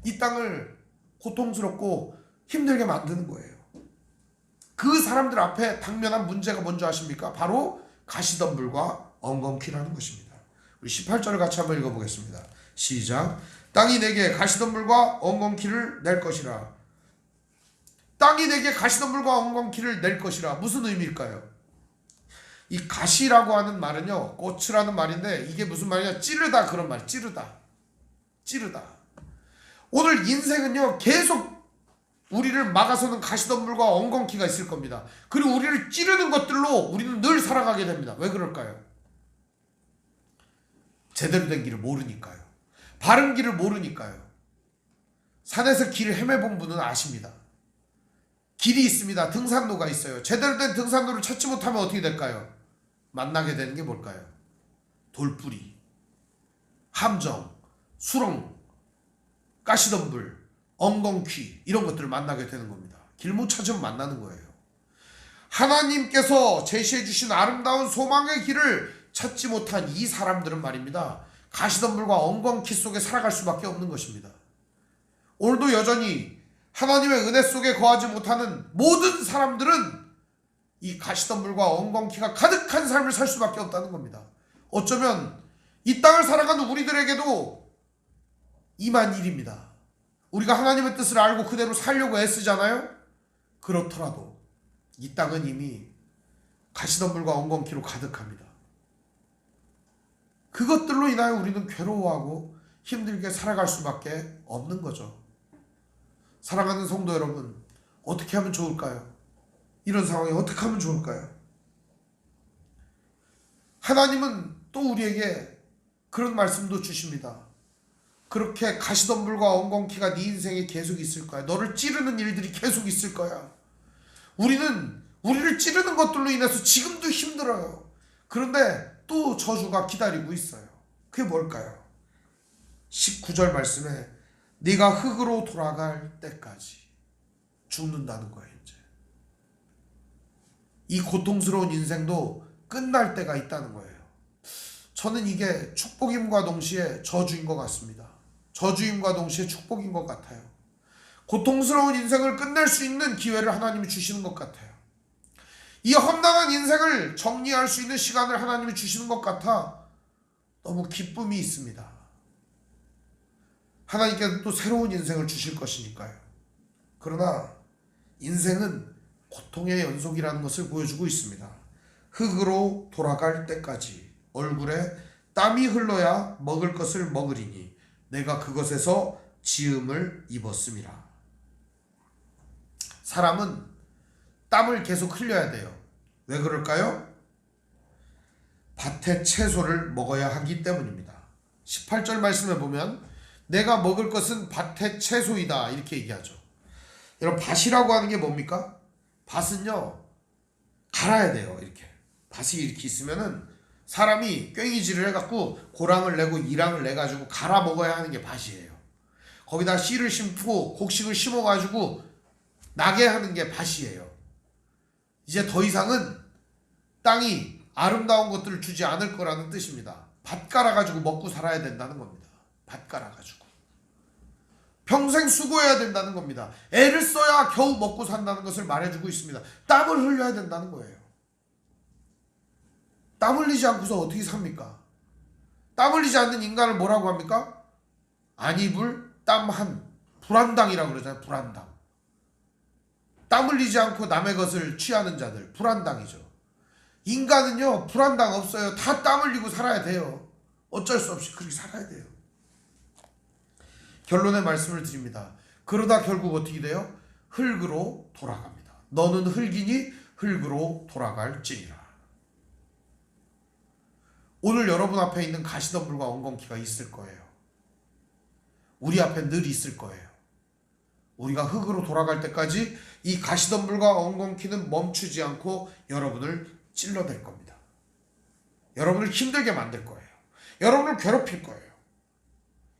이 땅을 고통스럽고 힘들게 만드는 거예요. 그 사람들 앞에 당면한 문제가 뭔지 아십니까? 바로 가시덤불과 엉겅퀴라는 것입니다. 우리 18절을 같이 한번 읽어보겠습니다. 시작. 땅이 내게 가시덤불과 엉겅퀴를 낼 것이라. 땅이 내게 가시덤불과 엉겅퀴를 낼 것이라. 무슨 의미일까요? 이 가시라고 하는 말은요 꽃이라는 말인데 이게 무슨 말이냐? 찌르다 그런 말. 찌르다. 오늘 인생은요 계속 우리를 막아서는 가시덤불과 엉겅퀴가 있을 겁니다. 그리고 우리를 찌르는 것들로 우리는 늘 살아가게 됩니다. 왜 그럴까요? 제대로 된 길을 모르니까요. 바른 길을 모르니까요. 산에서 길을 헤매본 분은 아십니다. 길이 있습니다. 등산로가 있어요. 제대로 된 등산로를 찾지 못하면 어떻게 될까요? 만나게 되는 게 뭘까요? 돌뿌리, 함정, 수렁, 가시덤불, 엉겅퀴 이런 것들을 만나게 되는 겁니다. 길 못 찾으면 만나는 거예요. 하나님께서 제시해 주신 아름다운 소망의 길을 찾지 못한 이 사람들은 말입니다, 가시덤불과 엉겅퀴 속에 살아갈 수밖에 없는 것입니다. 오늘도 여전히 하나님의 은혜 속에 거하지 못하는 모든 사람들은 이 가시덤불과 엉겅퀴가 가득한 삶을 살 수밖에 없다는 겁니다. 어쩌면 이 땅을 살아가는 우리들에게도 임한 일입니다. 우리가 하나님의 뜻을 알고 그대로 살려고 애쓰잖아요. 그렇더라도 이 땅은 이미 가시덤불과 엉겅퀴로 가득합니다. 그것들로 인하여 우리는 괴로워하고 힘들게 살아갈 수밖에 없는 거죠. 사랑하는 성도 여러분, 어떻게 하면 좋을까요? 이런 상황에 어떻게 하면 좋을까요? 하나님은 또 우리에게 그런 말씀도 주십니다. 그렇게 가시덤불과 엉겅퀴가 네 인생에 계속 있을 거야. 너를 찌르는 일들이 계속 있을 거야. 우리는 우리를 찌르는 것들로 인해서 지금도 힘들어요. 그런데 또 저주가 기다리고 있어요. 그게 뭘까요? 19절 말씀에 네가 흙으로 돌아갈 때까지 죽는다는 거예요. 이제 이 고통스러운 인생도 끝날 때가 있다는 거예요. 저는 이게 축복임과 동시에 저주인 것 같습니다. 저주임과 동시에 축복인 것 같아요. 고통스러운 인생을 끝낼 수 있는 기회를 하나님이 주시는 것 같아요. 이 험난한 인생을 정리할 수 있는 시간을 하나님이 주시는 것 같아 너무 기쁨이 있습니다. 하나님께서 또 새로운 인생을 주실 것이니까요. 그러나 인생은 고통의 연속이라는 것을 보여주고 있습니다. 흙으로 돌아갈 때까지 얼굴에 땀이 흘러야 먹을 것을 먹으리니 내가 그것에서 지음을 입었음이라. 사람은 땀을 계속 흘려야 돼요. 왜 그럴까요? 밭의 채소를 먹어야 하기 때문입니다. 18절 말씀에 보면 내가 먹을 것은 밭의 채소이다 이렇게 얘기하죠. 여러분, 밭이라고 하는 게 뭡니까? 밭은요, 갈아야 돼요. 이렇게 밭이 이렇게 있으면은 사람이 꽹이질을 해갖고 고랑을 내고 이랑을 내가지고 갈아 먹어야 하는 게 밭이에요. 거기다 씨를 심고 곡식을 심어가지고 나게 하는 게 밭이에요. 이제 더 이상은 땅이 아름다운 것들을 주지 않을 거라는 뜻입니다. 밭 갈아가지고 먹고 살아야 된다는 겁니다. 밭 갈아가지고 평생 수고해야 된다는 겁니다. 애를 써야 겨우 먹고 산다는 것을 말해주고 있습니다. 땀을 흘려야 된다는 거예요. 땀 흘리지 않고서 어떻게 삽니까? 땀 흘리지 않는 인간을 뭐라고 합니까? 안 입을 땀한 불안당이라고 그러잖아요. 불안당. 땀 흘리지 않고 남의 것을 취하는 자들, 불안당이죠. 인간은요, 불안당 없어요. 다 땀 흘리고 살아야 돼요. 어쩔 수 없이 그렇게 살아야 돼요. 결론의 말씀을 드립니다. 그러다 결국 어떻게 돼요? 흙으로 돌아갑니다. 너는 흙이니 흙으로 돌아갈지니라. 오늘 여러분 앞에 있는 가시덤불과 엉겅퀴가 있을 거예요. 우리 앞에 늘 있을 거예요. 우리가 흙으로 돌아갈 때까지 이 가시덤불과 엉겅퀴는 멈추지 않고 여러분을 찔러댈 겁니다. 여러분을 힘들게 만들 거예요. 여러분을 괴롭힐 거예요.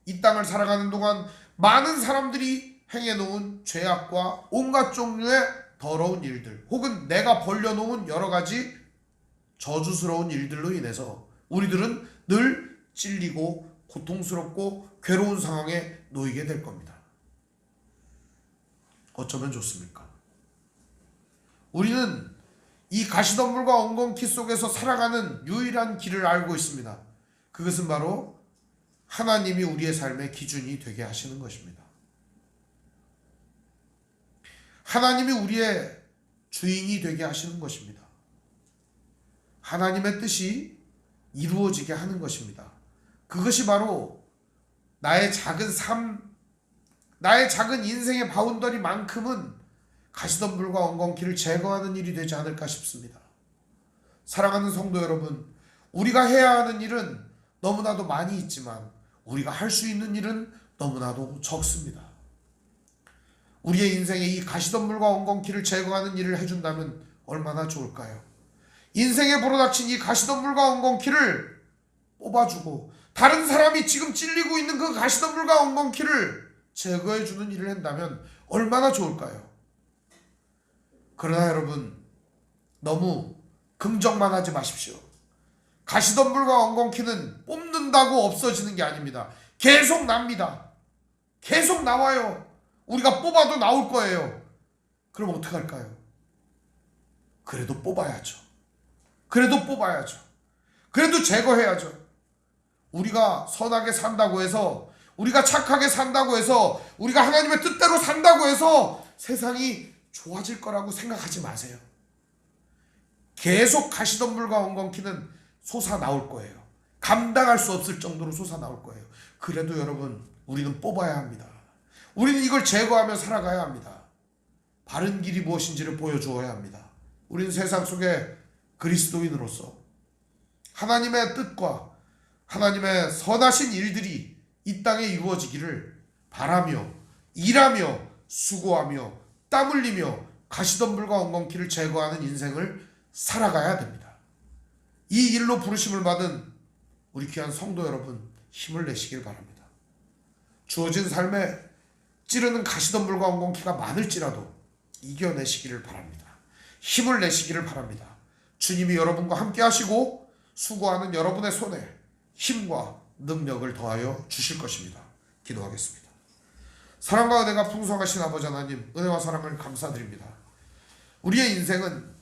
이 땅을 살아가는 동안 많은 사람들이 행해놓은 죄악과 온갖 종류의 더러운 일들, 혹은 내가 벌려놓은 여러 가지 저주스러운 일들로 인해서 우리들은 늘 찔리고 고통스럽고 괴로운 상황에 놓이게 될 겁니다. 어쩌면 좋습니까? 우리는 이 가시덤불과 엉겅퀴 속에서 살아가는 유일한 길을 알고 있습니다. 그것은 바로 하나님이 우리의 삶의 기준이 되게 하시는 것입니다. 하나님이 우리의 주인이 되게 하시는 것입니다. 하나님의 뜻이 이루어지게 하는 것입니다. 그것이 바로 나의 작은 삶, 나의 작은 인생의 바운더리만큼은 가시덤불과 엉겅퀴를 제거하는 일이 되지 않을까 싶습니다. 사랑하는 성도 여러분, 우리가 해야 하는 일은 너무나도 많이 있지만 우리가 할 수 있는 일은 너무나도 적습니다. 우리의 인생에 이 가시덤불과 엉겅퀴를 제거하는 일을 해준다면 얼마나 좋을까요? 인생에 불어닥친 이 가시덤불과 엉겅퀴를 뽑아주고 다른 사람이 지금 찔리고 있는 그 가시덤불과 엉겅퀴를 제거해 주는 일을 한다면 얼마나 좋을까요? 그러나 여러분, 너무 긍정만 하지 마십시오. 가시덤불과 엉겅퀴는 뽑는다고 없어지는 게 아닙니다. 계속 납니다. 계속 나와요. 우리가 뽑아도 나올 거예요. 그럼 어떡할까요? 그래도 뽑아야죠. 그래도 뽑아야죠. 그래도 제거해야죠. 우리가 선하게 산다고 해서, 우리가 착하게 산다고 해서, 우리가 하나님의 뜻대로 산다고 해서 세상이 좋아질 거라고 생각하지 마세요. 계속 가시덤불과 엉겅퀴는 솟아 나올 거예요. 감당할 수 없을 정도로 솟아 나올 거예요. 그래도 여러분, 우리는 뽑아야 합니다. 우리는 이걸 제거하며 살아가야 합니다. 바른 길이 무엇인지를 보여주어야 합니다. 우리는 세상 속에 그리스도인으로서 하나님의 뜻과 하나님의 선하신 일들이 이 땅에 이루어지기를 바라며 일하며 수고하며 땀 흘리며 가시덤불과 엉겅퀴를 제거하는 인생을 살아가야 됩니다. 이 일로 부르심을 받은 우리 귀한 성도 여러분, 힘을 내시길 바랍니다. 주어진 삶에 찌르는 가시덤불과 엉겅퀴가 많을지라도 이겨내시기를 바랍니다. 힘을 내시기를 바랍니다. 주님이 여러분과 함께 하시고 수고하는 여러분의 손에 힘과 능력을 더하여 주실 것입니다. 기도하겠습니다. 사랑과 은혜가 풍성하신 아버지 하나님, 은혜와 사랑을 감사드립니다. 우리의 인생은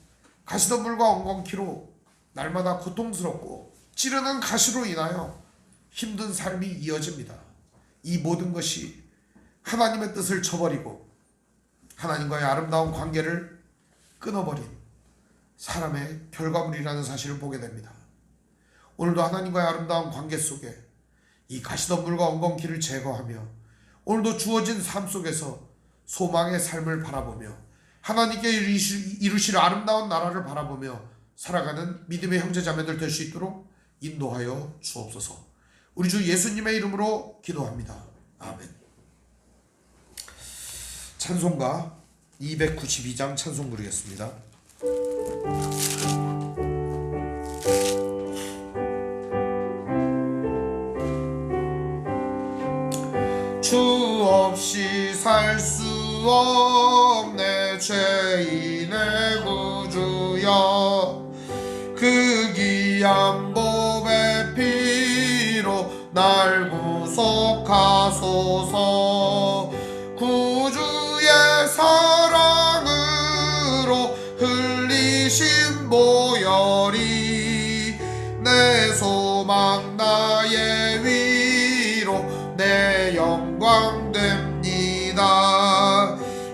가시덤불과 엉겅퀴로 날마다 고통스럽고 찌르는 가시로 인하여 힘든 삶이 이어집니다. 이 모든 것이 하나님의 뜻을 저버리고 하나님과의 아름다운 관계를 끊어버린 사람의 결과물이라는 사실을 보게 됩니다. 오늘도 하나님과의 아름다운 관계 속에 이 가시덤불과 엉겅퀴를 제거하며 오늘도 주어진 삶 속에서 소망의 삶을 바라보며 하나님께 이루실 아름다운 나라를 바라보며 살아가는 믿음의 형제자매들 될 수 있도록 인도하여 주옵소서. 우리 주 예수님의 이름으로 기도합니다. 아멘. 찬송가 292장 찬송 부르겠습니다. 주 없이 살 수 없네 죄인의 구주여, 그 귀한 보배 피로 날 구속하소서. 구주의 사랑으로 흘리신 보혈이 내 소망 나의 위로 내 영광 됩니다.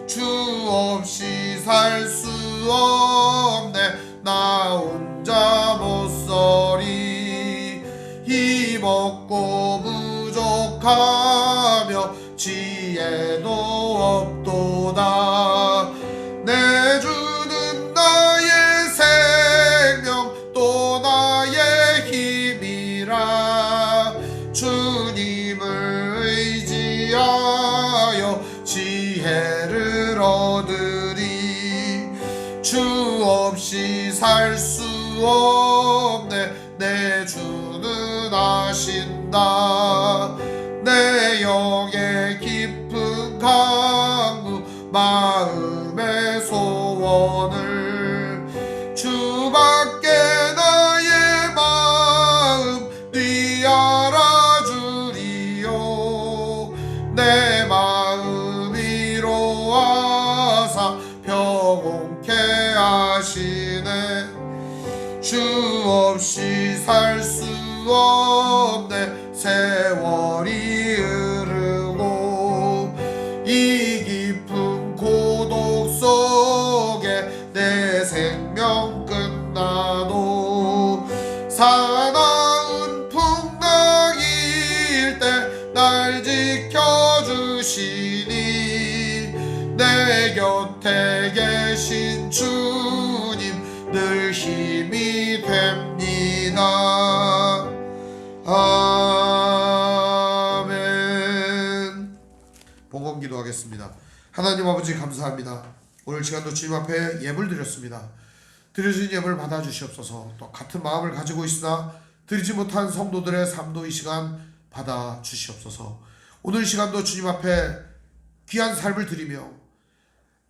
주 없이 살 수 없네 나 혼자 못서리. 힘없고 부족하며 지혜도 없도다. 내 주는 나의 생명 또 나의 힘이라. 주님을 의지하여 지혜를 얻으리. 주 없이 살 수 없네 내 주는 아신다. 내 영의 깊은 강구 마음의 소원을 주밖에 나의 마음 네 알아주리요. 내 마음 위로하사 평온케 하시네. 주 없이 살 수 없네 세월이 흐르고 이 깊은 고독 속에 내 생명 끝나도 사나운 풍랑일 때 날 지켜주시니 내 곁에 계신 주님 늘 힘이 됩니다. 아멘. 봉헌 기도하겠습니다. 하나님 아버지 감사합니다. 오늘 시간도 주님 앞에 예물 드렸습니다. 드려진 예물 받아주시옵소서. 또 같은 마음을 가지고 있으나 드리지 못한 성도들의 삶도 이 시간 받아 주시옵소서. 오늘 시간도 주님 앞에 귀한 삶을 드리며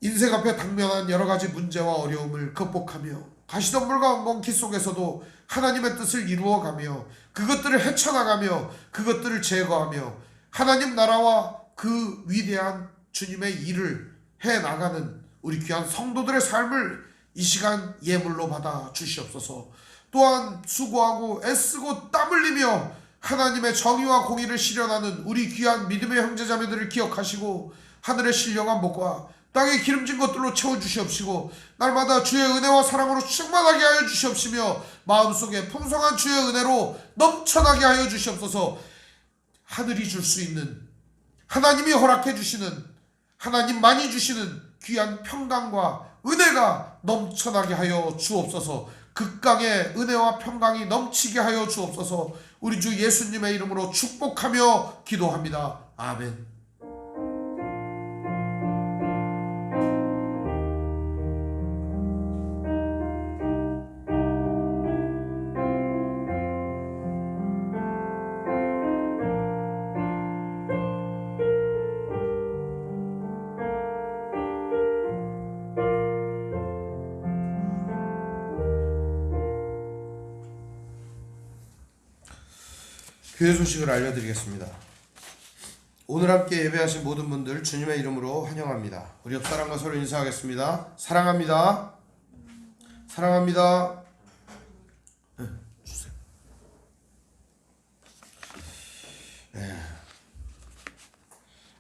인생 앞에 당면한 여러 가지 문제와 어려움을 극복하며 가시덤불과 엉겅퀴 속에서도 하나님의 뜻을 이루어가며 그것들을 헤쳐나가며 그것들을 제거하며 하나님 나라와 그 위대한 주님의 일을 해나가는 우리 귀한 성도들의 삶을 이 시간 예물로 받아 주시옵소서. 또한 수고하고 애쓰고 땀 흘리며 하나님의 정의와 공의를 실현하는 우리 귀한 믿음의 형제자매들을 기억하시고 하늘의 신령한 복과 땅에 기름진 것들로 채워주시옵시고 날마다 주의 은혜와 사랑으로 충만하게 하여 주시옵시며 마음속에 풍성한 주의 은혜로 넘쳐나게 하여 주시옵소서. 하늘이 줄 수 있는, 하나님이 허락해 주시는, 하나님만이 주시는 귀한 평강과 은혜가 넘쳐나게 하여 주옵소서. 극강의 은혜와 평강이 넘치게 하여 주옵소서. 우리 주 예수님의 이름으로 축복하며 기도합니다. 아멘. 교회 소식을 알려드리겠습니다. 오늘 함께 예배하신 모든 분들 주님의 이름으로 환영합니다. 우리 옆 사람과 서로 인사하겠습니다. 사랑합니다. 사랑합니다. 주세요.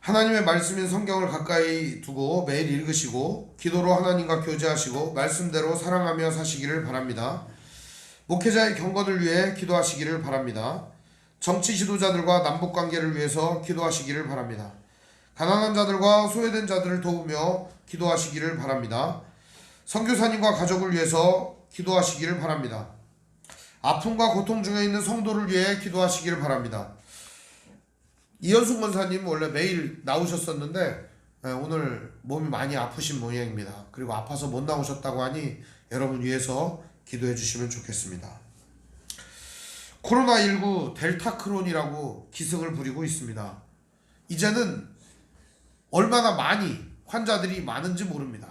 하나님의 말씀인 성경을 가까이 두고 매일 읽으시고 기도로 하나님과 교제하시고 말씀대로 사랑하며 사시기를 바랍니다. 목회자의 경건을 위해 기도하시기를 바랍니다. 정치 지도자들과 남북관계를 위해서 기도하시기를 바랍니다. 가난한 자들과 소외된 자들을 도우며 기도하시기를 바랍니다. 선교사님과 가족을 위해서 기도하시기를 바랍니다. 아픔과 고통 중에 있는 성도를 위해 기도하시기를 바랍니다. 이현숙 권사님 원래 매일 나오셨었는데 오늘 몸이 많이 아프신 모양입니다. 그리고 아파서 못 나오셨다고 하니 여러분 위해서 기도해 주시면 좋겠습니다. 코로나19 델타크론이라고 기승을 부리고 있습니다. 이제는 얼마나 많이 환자들이 많은지 모릅니다.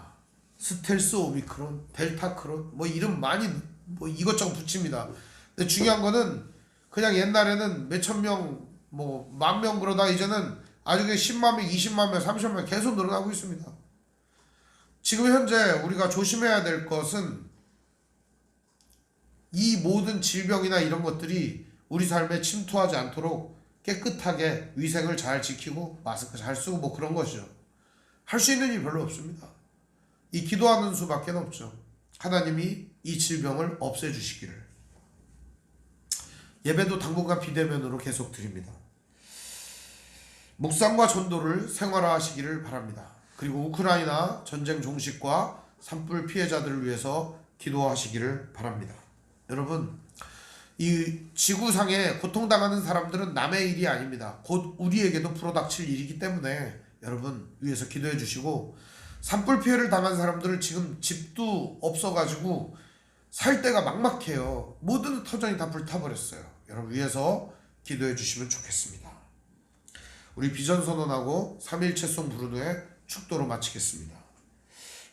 스텔스 오미크론, 델타크론 뭐 이름 많이 뭐 이것저것 붙입니다. 근데 중요한 거는 그냥 옛날에는 몇천 명 뭐 만 명 그러다 이제는 아주 10만 명, 20만 명, 30만 명 계속 늘어나고 있습니다. 지금 현재 우리가 조심해야 될 것은 이 모든 질병이나 이런 것들이 우리 삶에 침투하지 않도록 깨끗하게 위생을 잘 지키고 마스크 잘 쓰고 뭐 그런 것이죠. 할 수 있는 일이 별로 없습니다. 이 기도하는 수밖에 없죠. 하나님이 이 질병을 없애주시기를. 예배도 당분간 비대면으로 계속 드립니다. 묵상과 전도를 생활화하시기를 바랍니다. 그리고 우크라이나 전쟁 종식과 산불 피해자들을 위해서 기도하시기를 바랍니다. 여러분, 이 지구상에 고통당하는 사람들은 남의 일이 아닙니다. 곧 우리에게도 불어닥칠 일이기 때문에 여러분 위해서 기도해 주시고, 산불 피해를 당한 사람들은 지금 집도 없어가지고 살 데가 막막해요. 모든 터전이 다 불타버렸어요. 여러분 위해서 기도해 주시면 좋겠습니다. 우리 비전선언하고 3.1채송 부른 후에 축도로 마치겠습니다.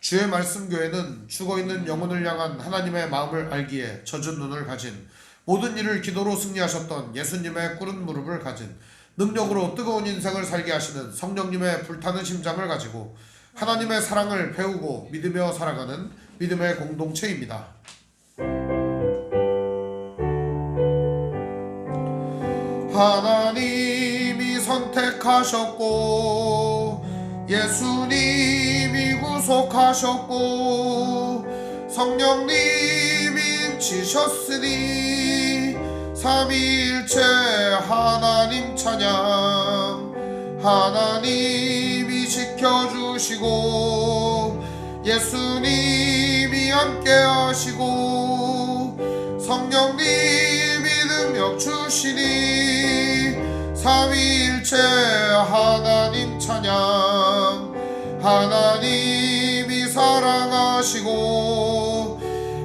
주의 말씀 교회는 죽어있는 영혼을 향한 하나님의 마음을 알기에 젖은 눈을 가진, 모든 일을 기도로 승리하셨던 예수님의 꿇은 무릎을 가진, 능력으로 뜨거운 인생을 살게 하시는 성령님의 불타는 심장을 가지고 하나님의 사랑을 배우고 믿으며 살아가는 믿음의 공동체입니다. 하나님이 선택하셨고 예수님이 구속하셨고 성령님이 인치셨으니 삼위일체 하나님 찬양. 하나님이 지켜주시고 예수님이 함께하시고 성령님이 능력 주시니 삼위일체 하나님 찬양. 하나님이 사랑하시고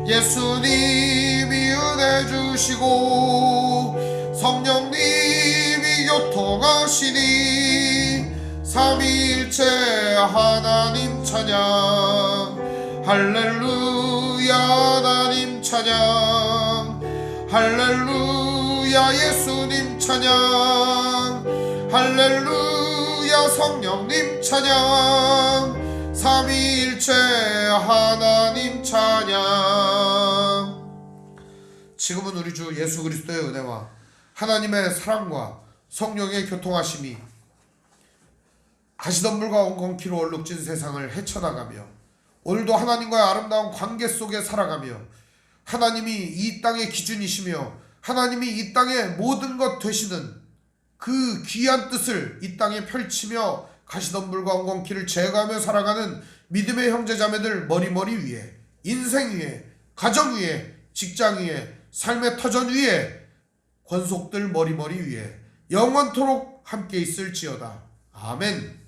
예수님이 은혜 주시고 성령님이 교통하시니 삼위일체 하나님 찬양 할렐루야 하나님 찬양 할렐루야 예수님 찬양 할렐루야 성령님 찬양 삼위일체 하나님 찬양. 지금은 우리 주 예수 그리스도의 은혜와 하나님의 사랑과 성령의 교통하심이 가시덤불과 엉겅퀴로 얼룩진 세상을 헤쳐나가며 오늘도 하나님과의 아름다운 관계 속에 살아가며 하나님이 이 땅의 기준이시며 하나님이 이 땅의 모든 것 되시는 그 귀한 뜻을 이 땅에 펼치며 가시덤불과 엉겅퀴를 제거하며 살아가는 믿음의 형제자매들 머리머리 위에 인생 위에 가정 위에 직장 위에 삶의 터전 위에 권속들 머리머리 위에 영원토록 함께 있을지어다. 아멘.